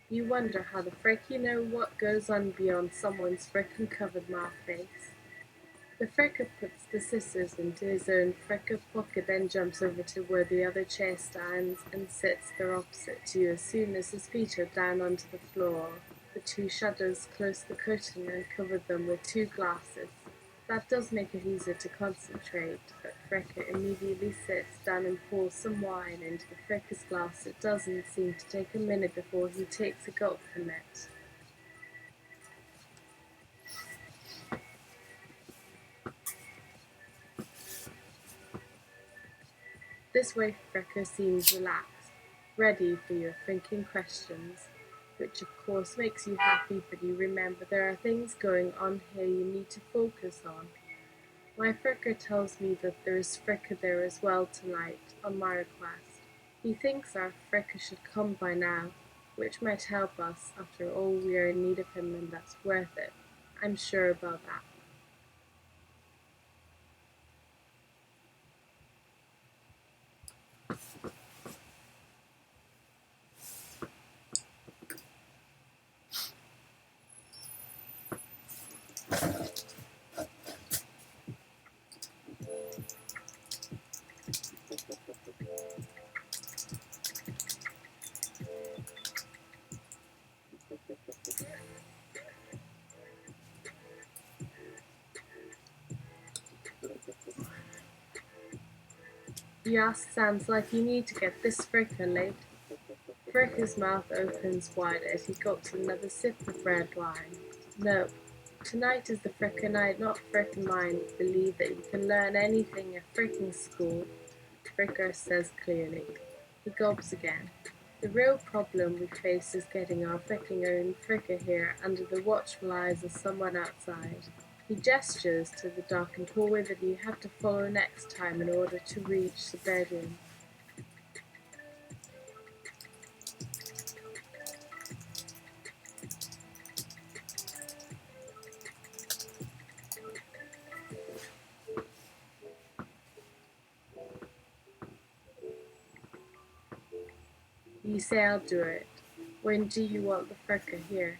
You wonder how the frick you know what goes on beyond someone's frickin' covered mouth face. The fricker puts the scissors into his own fricker pocket, then jumps over to where the other chair stands and sits there opposite to you as soon as his feet are down onto the floor. The two shutters close the curtain and cover them with two glasses. That does make it easier to concentrate, but Fricker immediately sits down and pours some wine into the Fricker's glass. It doesn't seem to take a minute before he takes a gulp from it. This way Frecker seems relaxed, ready for your thinking questions, which of course makes you happy, but you remember there are things going on here you need to focus on. My Fricker tells me that there is Fricker there as well tonight, on my request. He thinks our Fricker should come by now, which might help us. After all, we are in need of him, and that's worth it. I'm sure about that. Yas, sounds like you need to get this Fricker late. Fricker's mouth opens wide as he gulps another sip of red wine. No, tonight is the Fricker night, not Frickin' mine. Believe that you can learn anything at Frickin' school, Fricker says clearly. He gulps again. The real problem we face is getting our fricking own Fricker here under the watchful eyes of someone outside. He gestures to the darkened hallway that you have to follow next time in order to reach the bedroom. You say I'll do it. When do you want the Fricker here?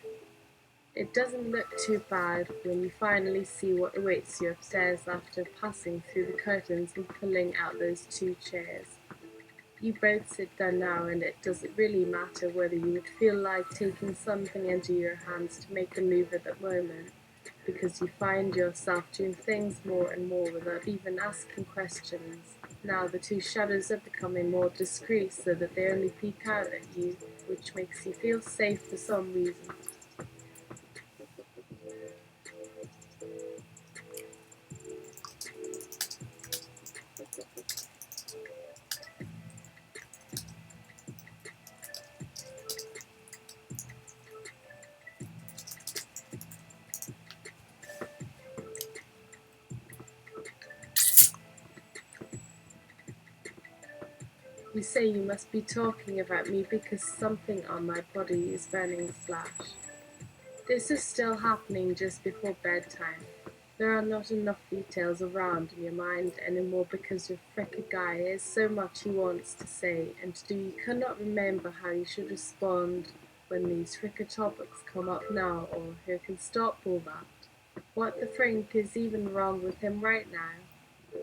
It doesn't look too bad when you finally see what awaits you upstairs after passing through the curtains and pulling out those two chairs. You both sit down now, and it doesn't really matter whether you would feel like taking something into your hands to make a move at that moment, because you find yourself doing things more and more without even asking questions. Now the two shadows are becoming more discreet so that they only peek out at you, which makes you feel safe for some reason. You say you must be talking about me because something on my body is burning slash. This is still happening just before bedtime. There are not enough details around in your mind anymore because your frickin' guy has so much he wants to say and to do you cannot remember how you should respond when these frickin' topics come up now or who can stop all that. What the frink is even wrong with him right now?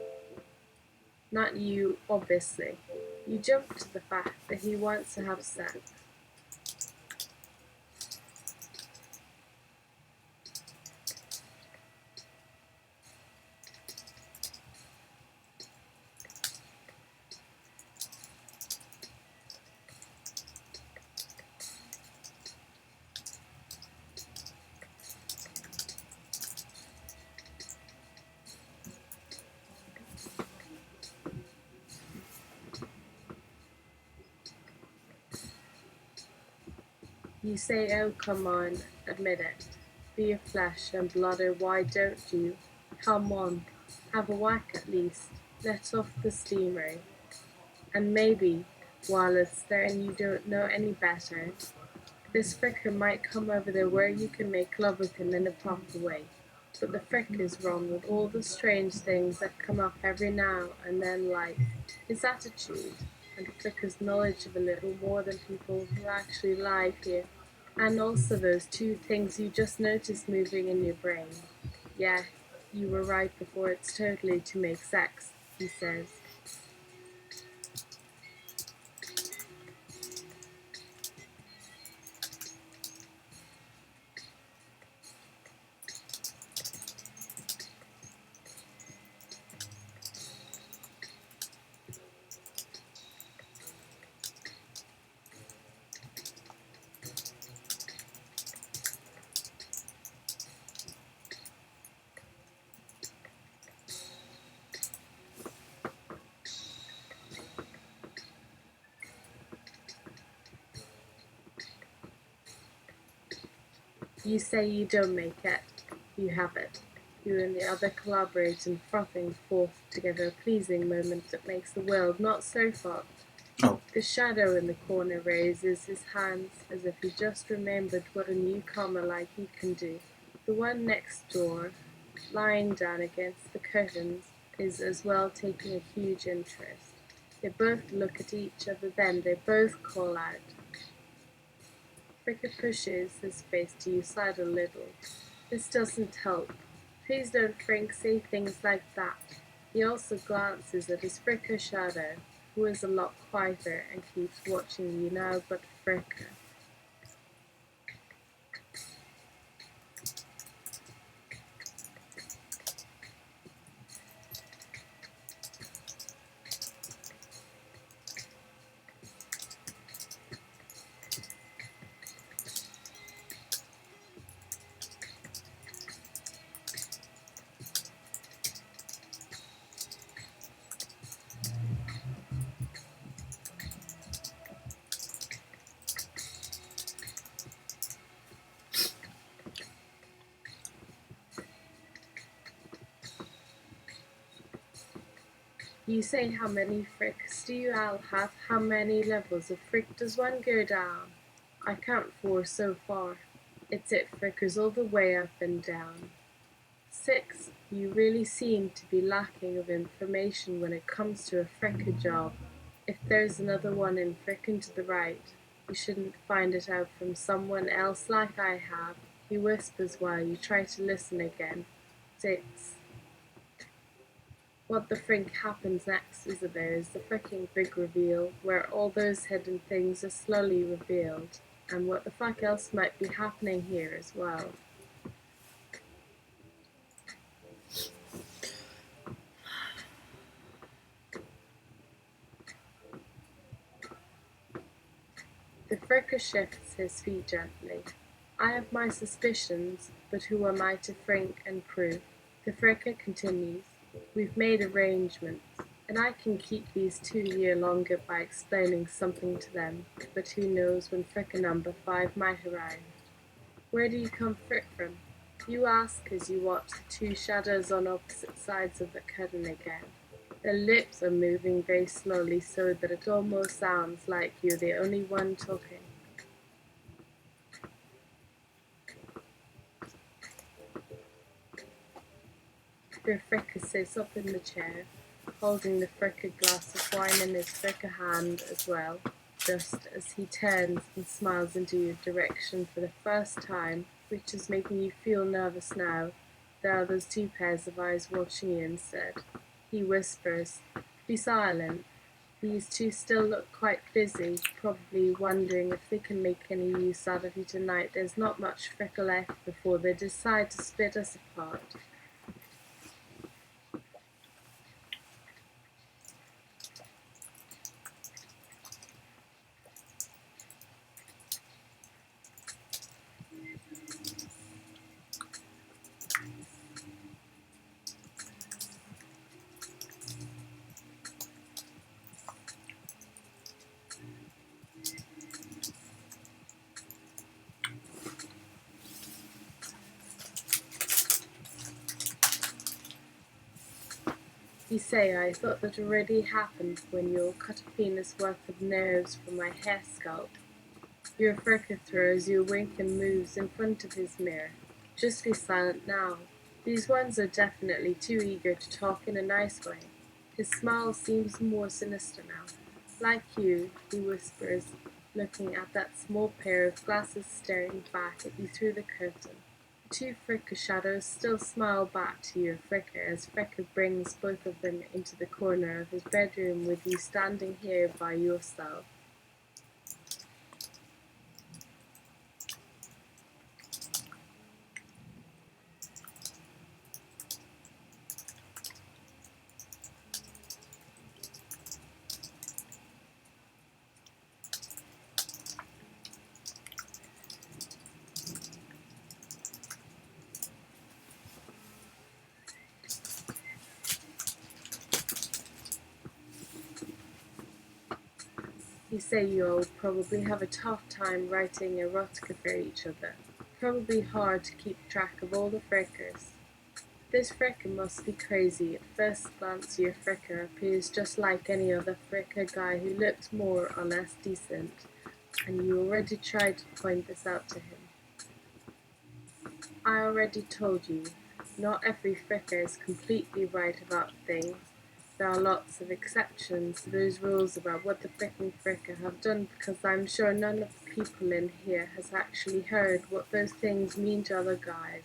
Not you, obviously. You jump to the fact that he wants to have sex. You say, oh come on, admit it. Be a flesh and blood, or why don't you? Come on, have a whack at least. Let off the steam ray. And maybe, while it's there and you don't know any better, this fricker might come over there where you can make love with him in a proper way. But the frick is wrong with all the strange things that come up every now and then, like his attitude and the fricker's knowledge of a little more than people who actually live here. And also those two things you just noticed moving in your brain. Yeah, you were right before it's totally to make sex, he says. You say you don't make it. You have it. You and the other collaborate in frothing forth together a pleasing moment that makes the world not so fraught. Oh, The shadow in the corner raises his hands as if he just remembered what a newcomer like he can do. The one next door, lying down against the curtains, is as well taking a huge interest. They both look at each other, then they both call out. Fricker pushes his face to your side a little. This doesn't help. Please don't, Frank, say things like that. He also glances at his Fricker shadow, who is a lot quieter and keeps watching you now, but Fricker. You say how many fricks do you all have? How many levels of frick does one go down? I count 4 so far. It's it, frickers all the way up and down. 6. You really seem to be lacking of information when it comes to a fricker job. If there's another one in frickin' to the right, you shouldn't find it out from someone else like I have. He whispers while you try to listen again. 6. What the frink happens next, Isabel, is the fricking big reveal, where all those hidden things are slowly revealed, and what the fuck else might be happening here as well. The fricker shifts his feet gently. I have my suspicions, but who am I to frink and prove? The fricker continues. We've made arrangements, and I can keep these 2 year longer by explaining something to them, but who knows when fricker number 5 might arrive. Where do you come frick from? You ask as you watch the two shadows on opposite sides of the curtain again. Their lips are moving very slowly so that it almost sounds like you're the only one talking. The fricker sits up in the chair, holding the frickered glass of wine in his fricker hand as well, just as he turns and smiles into your direction for the first time, which is making you feel nervous now. There are those two pairs of eyes watching you instead. He whispers, "Be silent." These two still look quite busy, probably wondering if they can make any use out of you tonight. There's not much fricker left before they decide to split us apart. You say I thought that already happened when you cut a penis worth of nerves from my hair scalp. Your fricker throws you a wink and moves in front of his mirror. Just be silent now. These ones are definitely too eager to talk in a nice way. His smile seems more sinister now. Like you, he whispers, looking at that small pair of glasses staring back at you through the curtain. The two Fricker shadows still smile back to your Fricker as Fricker brings both of them into the corner of his bedroom with you standing here by yourself. You say you'll probably have a tough time writing erotica for each other. Probably hard to keep track of all the Frickers. This Fricker must be crazy. At first glance, your Fricker appears just like any other Fricker guy who looks more or less decent, and you already tried to point this out to him. I already told you, not every Fricker is completely right about things. There are lots of exceptions to those rules about what the frickin' Fricker have done, because I'm sure none of the people in here has actually heard what those things mean to other guys.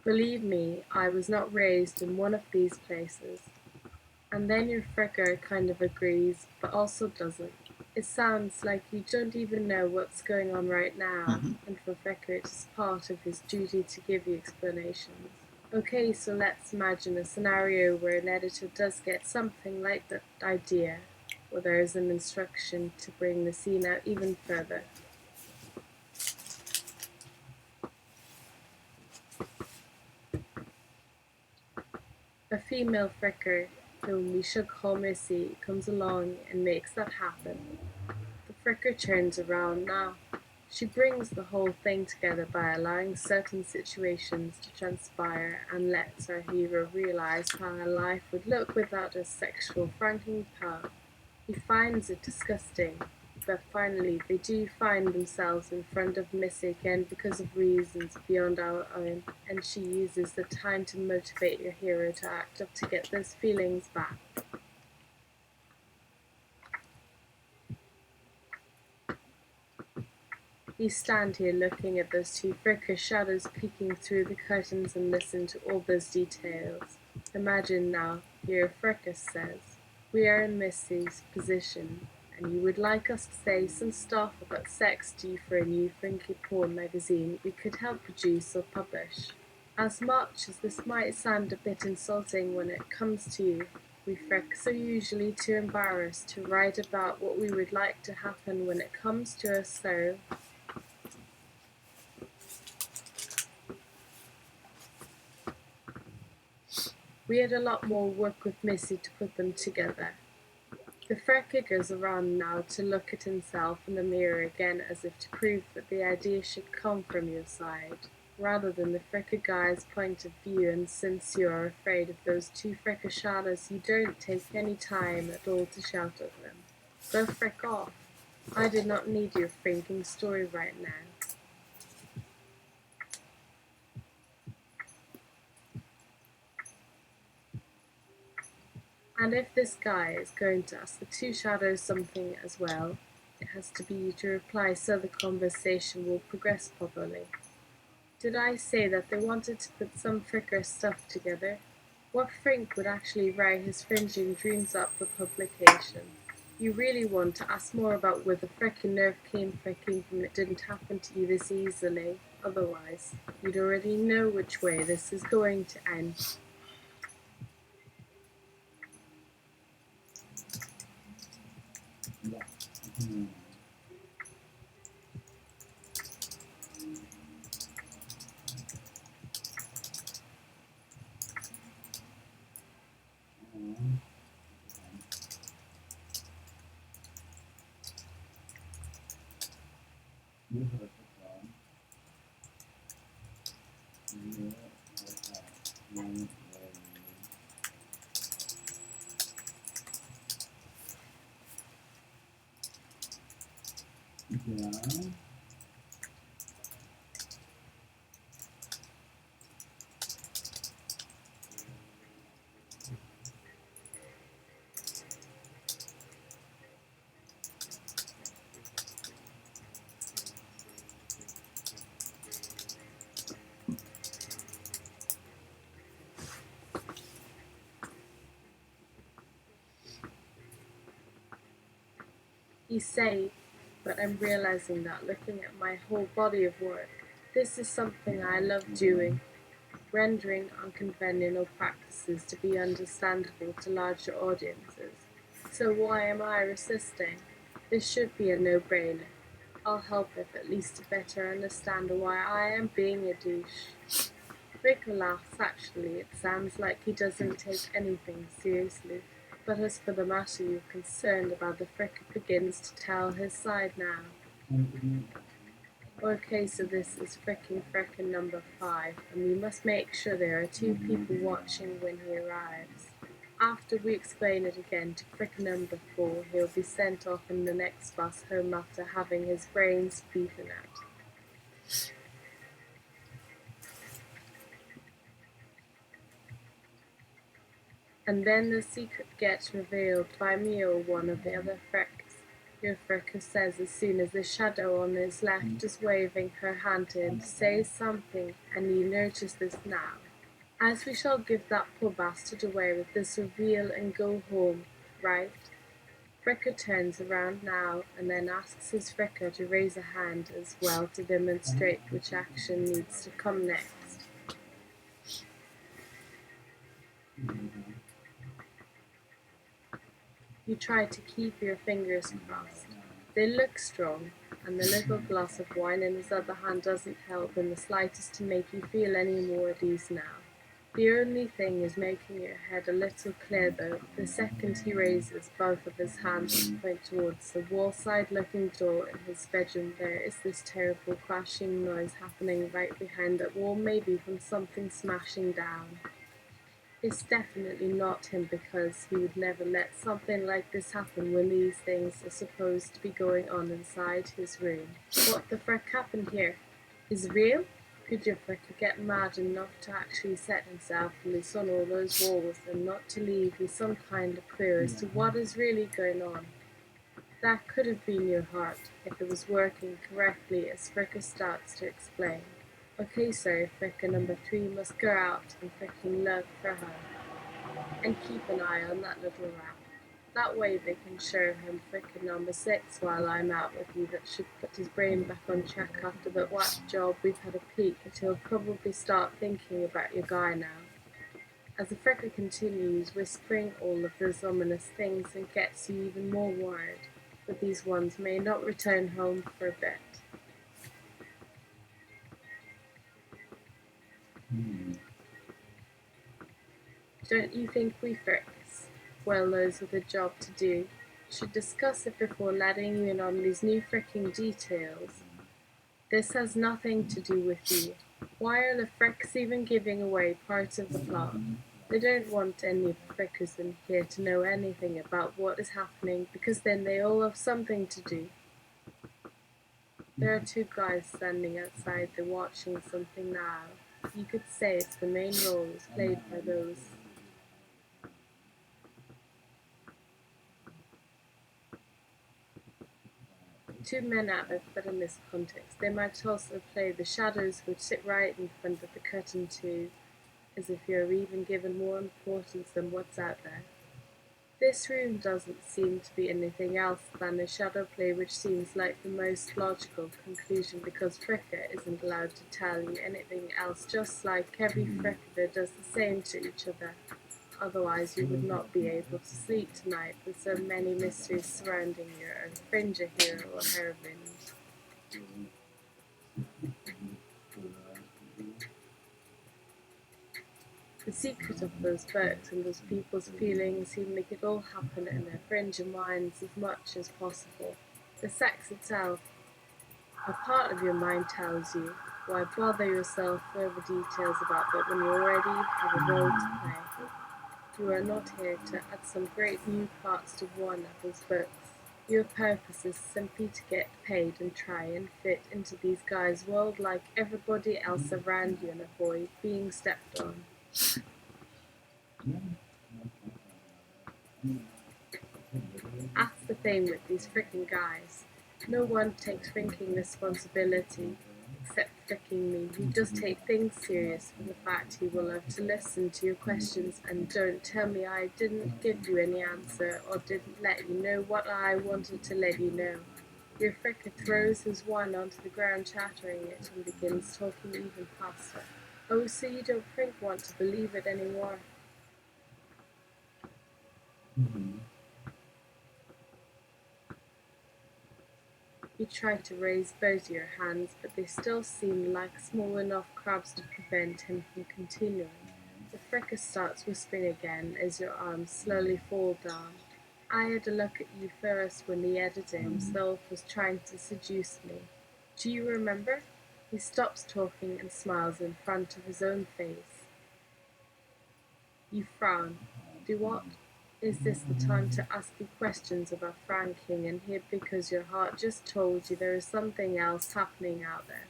Believe me, I was not raised in one of these places. And then your Fricker kind of agrees, but also doesn't. It sounds like you don't even know what's going on right now, and for Fricker it is part of his duty to give you explanations. Okay, so let's imagine a scenario where an editor does get something like that idea, where there is an instruction to bring the scene out even further. A female Fricker, whom we should call Missy, comes along and makes that happen. The Fricker turns around now. She brings the whole thing together by allowing certain situations to transpire and lets our hero realize how her life would look without a sexual franking power. He finds it disgusting, but finally they do find themselves in front of Missy again because of reasons beyond our own, and she uses the time to motivate your hero to act up to get those feelings back. You stand here looking at those two Fricker shadows peeking through the curtains and listen to all those details. Imagine now, here Fricker says, "We are in Missy's position, and you would like us to say some stuff about sex to you for a new Frankie porn magazine we could help produce or publish. As much as this might sound a bit insulting when it comes to you, we Frickers are usually too embarrassed to write about what we would like to happen when it comes to us, so we had a lot more work with Missy to put them together." The Fricker goes around now to look at himself in the mirror again as if to prove that the idea should come from your side, rather than the Fricker guy's point of view, and since you are afraid of those two Fricker shadows, you don't take any time at all to shout at them. Go frick off. I did not need your thinking story right now. And if this guy is going to ask the two shadows something as well, it has to be you to reply so the conversation will progress properly. Did I say that they wanted to put some Fricker stuff together? What Frink would actually write his fringing dreams up for publication? You really want to ask more about where the frickin' nerve came from it didn't happen to you this easily. Otherwise, you'd already know which way this is going to end. You say, but I'm realizing that looking at my whole body of work, this is something I love doing, rendering unconventional practices to be understandable to larger audiences. So why am I resisting? This should be a no-brainer. I'll help if at least to better understand why I am being a douche. Rico laughs actually, it sounds like he doesn't take anything seriously. But as for the matter you're concerned about, the Fricker begins to tell his side now. Okay, so this is Frickin number 5, and we must make sure there are 2 people watching when he arrives. After we explain it again to Frickin number 4, he'll be sent off in the next bus home after having his brains beaten out. And then the secret gets revealed by me or one of the other Fricks. Your Fricker says as soon as the shadow on his left is waving her hand to him to say something, and you notice this now. As we shall give that poor bastard away with this reveal and go home, right? Fricker turns around now and then asks his Fricker to raise a hand as well to demonstrate which action needs to come next. You try to keep your fingers crossed. They look strong, and the little glass of wine in his other hand doesn't help in the slightest to make you feel any more at ease now. The only thing is making your head a little clear though, the second he raises both of his hands and point towards the wall-side-looking door in his bedroom, there is this terrible crashing noise happening right behind that wall, maybe from something smashing down. It's definitely not him because he would never let something like this happen when these things are supposed to be going on inside his room. What the frick happened here? Is it real? Could your fricker get mad enough to actually set himself loose on all those walls and not to leave you some kind of clue as to what is really going on? That could have been your heart, if it was working correctly, as Fricker starts to explain. Okay, so Fricker number 3 must go out and fricking look for her. And keep an eye on that little rat. That way they can show him Fricker number 6 while I'm out with you. That should put his brain back on track after that whack job we've had a peek at. He'll probably start thinking about your guy now. As the Fricker continues whispering all of those ominous things and gets you even more worried, but these ones may not return home for a bit. Don't you think we Fricks, well those with a job to do, should discuss it before letting you in on these new fricking details? This has nothing to do with you. Why are the Fricks even giving away parts of the plot? They don't want any of the Frickers in here to know anything about what is happening because then they all have something to do. There are 2 guys standing outside, they're watching something now. You could say it's the main role is played by those. 2 men at it, but in this context, they might also play the shadows which sit right in front of the curtain too, as if you're even given more importance than what's out there. This room doesn't seem to be anything else than a shadow play, which seems like the most logical conclusion because Fricker isn't allowed to tell you anything else, just like every Fricker does the same to each other. Otherwise you would not be able to sleep tonight with so many mysteries surrounding your own fringer hero or heroine. The secret of those books and those people's feelings seem make it all happen in their fringe minds as much as possible. The sex itself, a part of your mind tells you, why bother yourself further details about that when you already have a role to play? You are not here to add some great new parts to one of those books. Your purpose is simply to get paid and try and fit into these guys' world like everybody else around you and avoid being stepped on. That's the thing with these frickin' guys. No one takes frickin' responsibility, except fricking me. You just take things serious for the fact he will have to listen to your questions, and don't tell me I didn't give you any answer or didn't let you know what I wanted to let you know. Your fricker throws his wine onto the ground, chattering it, and begins talking even faster. Oh, so you don't want to believe it anymore. You try to raise both your hands, but they still seem like small enough crabs to prevent him from continuing. The fricker starts whispering again as your arms slowly fall down. I had a look at you first when the editor himself was trying to seduce me. Do you remember? He stops talking and smiles in front of his own face. You frown. Do what? Is this the time to ask you questions about franking and here because your heart just told you there is something else happening out there?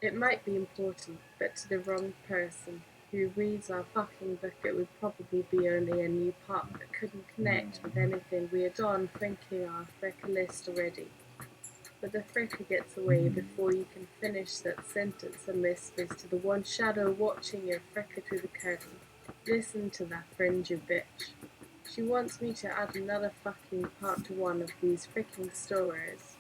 It might be important, but to the wrong person. Who reads our fucking book, it would probably be only a new part that couldn't connect with anything we had on franking our fricker list already. But the fricker gets away before you can finish that sentence and whispers to the one shadow watching your fricker through the curtain. Listen to that fringe, you bitch. She wants me to add another fucking part to one of these freaking stories.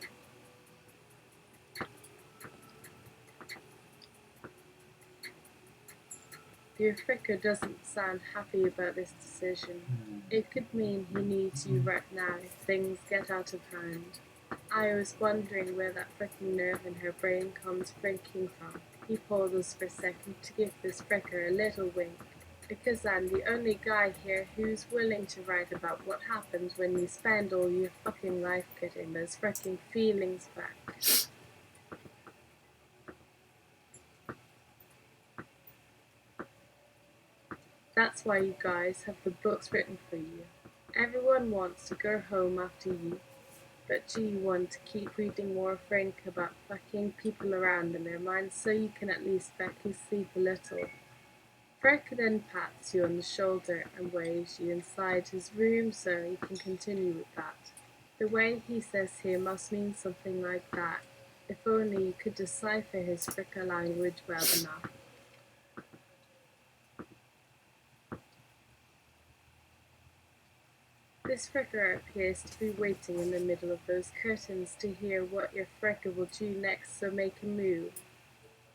Your fricker doesn't sound happy about this decision. It could mean he needs you right now if things get out of hand. I was wondering where that fricking nerve in her brain comes freaking from. He pauses for a second to give this fricker a little wink. Because I'm the only guy here who's willing to write about what happens when you spend all your fucking life getting those fricking feelings back. That's why you guys have the books written for you. Everyone wants to go home after you, but do you want to keep reading more Frank about fucking people around in their minds so you can at least back you sleep a little? Frank then pats you on the shoulder and waves you inside his room so you can continue with that. The way he says here must mean something like that. If only you could decipher his fricker language well enough. This fricker appears to be waiting in the middle of those curtains to hear what your fricker will do next, so make a move.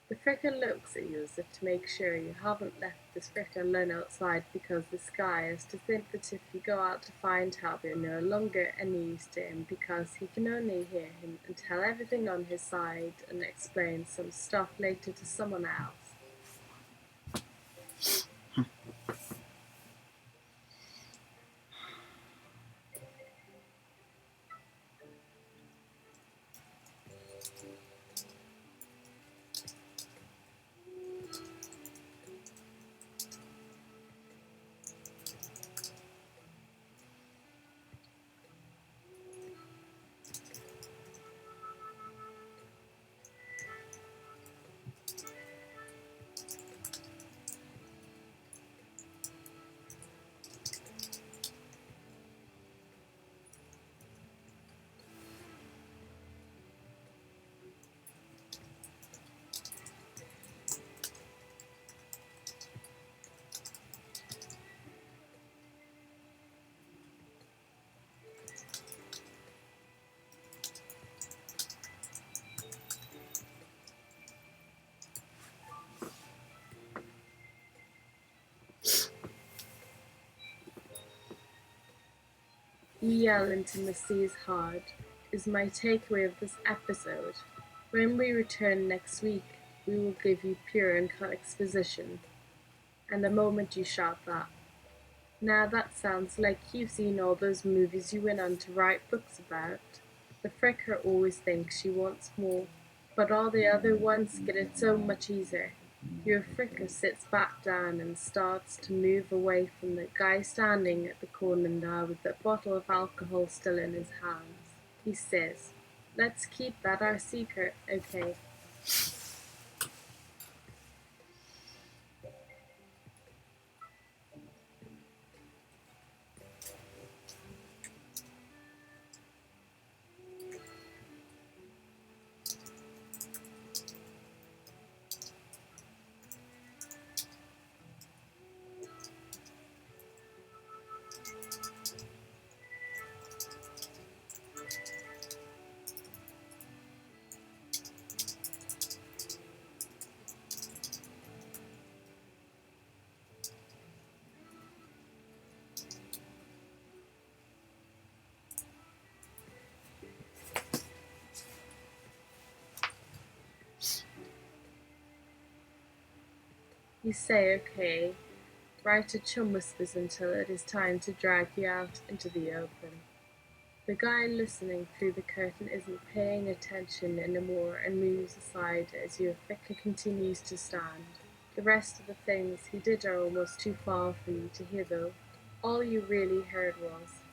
The fricker looks at you as if to make sure you haven't left this fricker alone outside because this guy is to think that if you go out to find help you're no longer any use to him because he can only hear him and tell everything on his side and explain some stuff later to someone else. You yell intimacy is hard, is my takeaway of this episode. When we return next week, we will give you pure and cut exposition. And the moment you shout that, now that sounds like you've seen all those movies you went on to write books about. The fricker always thinks she wants more, but all the other ones get it so much easier. Your fricker sits back down and starts to move away from the guy standing at the corner now with the bottle of alcohol still in his hands. He says, "Let's keep that our secret, okay?" You say okay, right, a chum whispers until it is time to drag you out into the open. The guy listening through the curtain isn't paying attention anymore and moves aside as your Frickin continues to stand. The rest of the things he did are almost too far for you to hear though. All you really heard was,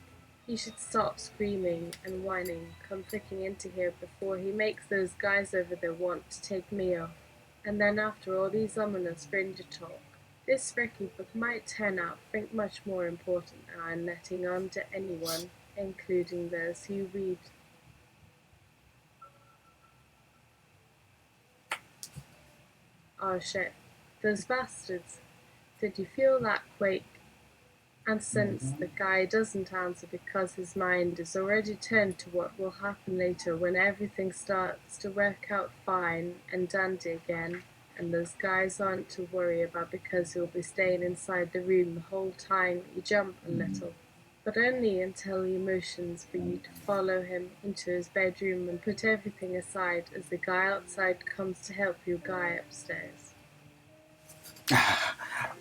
he should stop screaming and whining, come Frickin into here before he makes those guys over there want to take me off. And then after all these ominous stranger talk, this Frickin book might turn out much more important than I'm letting on to anyone, including those who read. Oh shit, those bastards. Did you feel that quake? And since the guy doesn't answer because his mind is already turned to what will happen later when everything starts to work out fine and dandy again, and those guys aren't to worry about because he'll be staying inside the room the whole time you jump a little, but only until he motions for you to follow him into his bedroom and put everything aside as the guy outside comes to help your guy upstairs.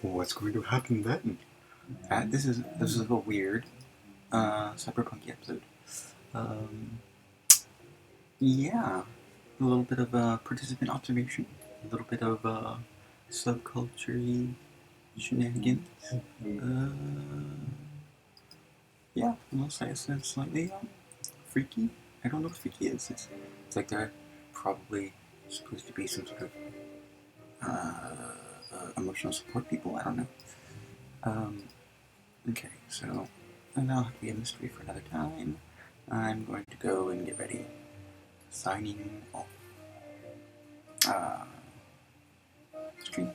What's going to happen then? This is a weird cyberpunk episode. Um, yeah, a little bit of participant observation, a little bit of subculture shenanigans. Yeah, I'll say it's slightly freaky. I don't know what freaky is. It's like they're probably supposed to be some sort of emotional support people. I don't know. Okay, so that'll have to be a mystery for another time. I'm going to go and get ready. Signing off. Stream.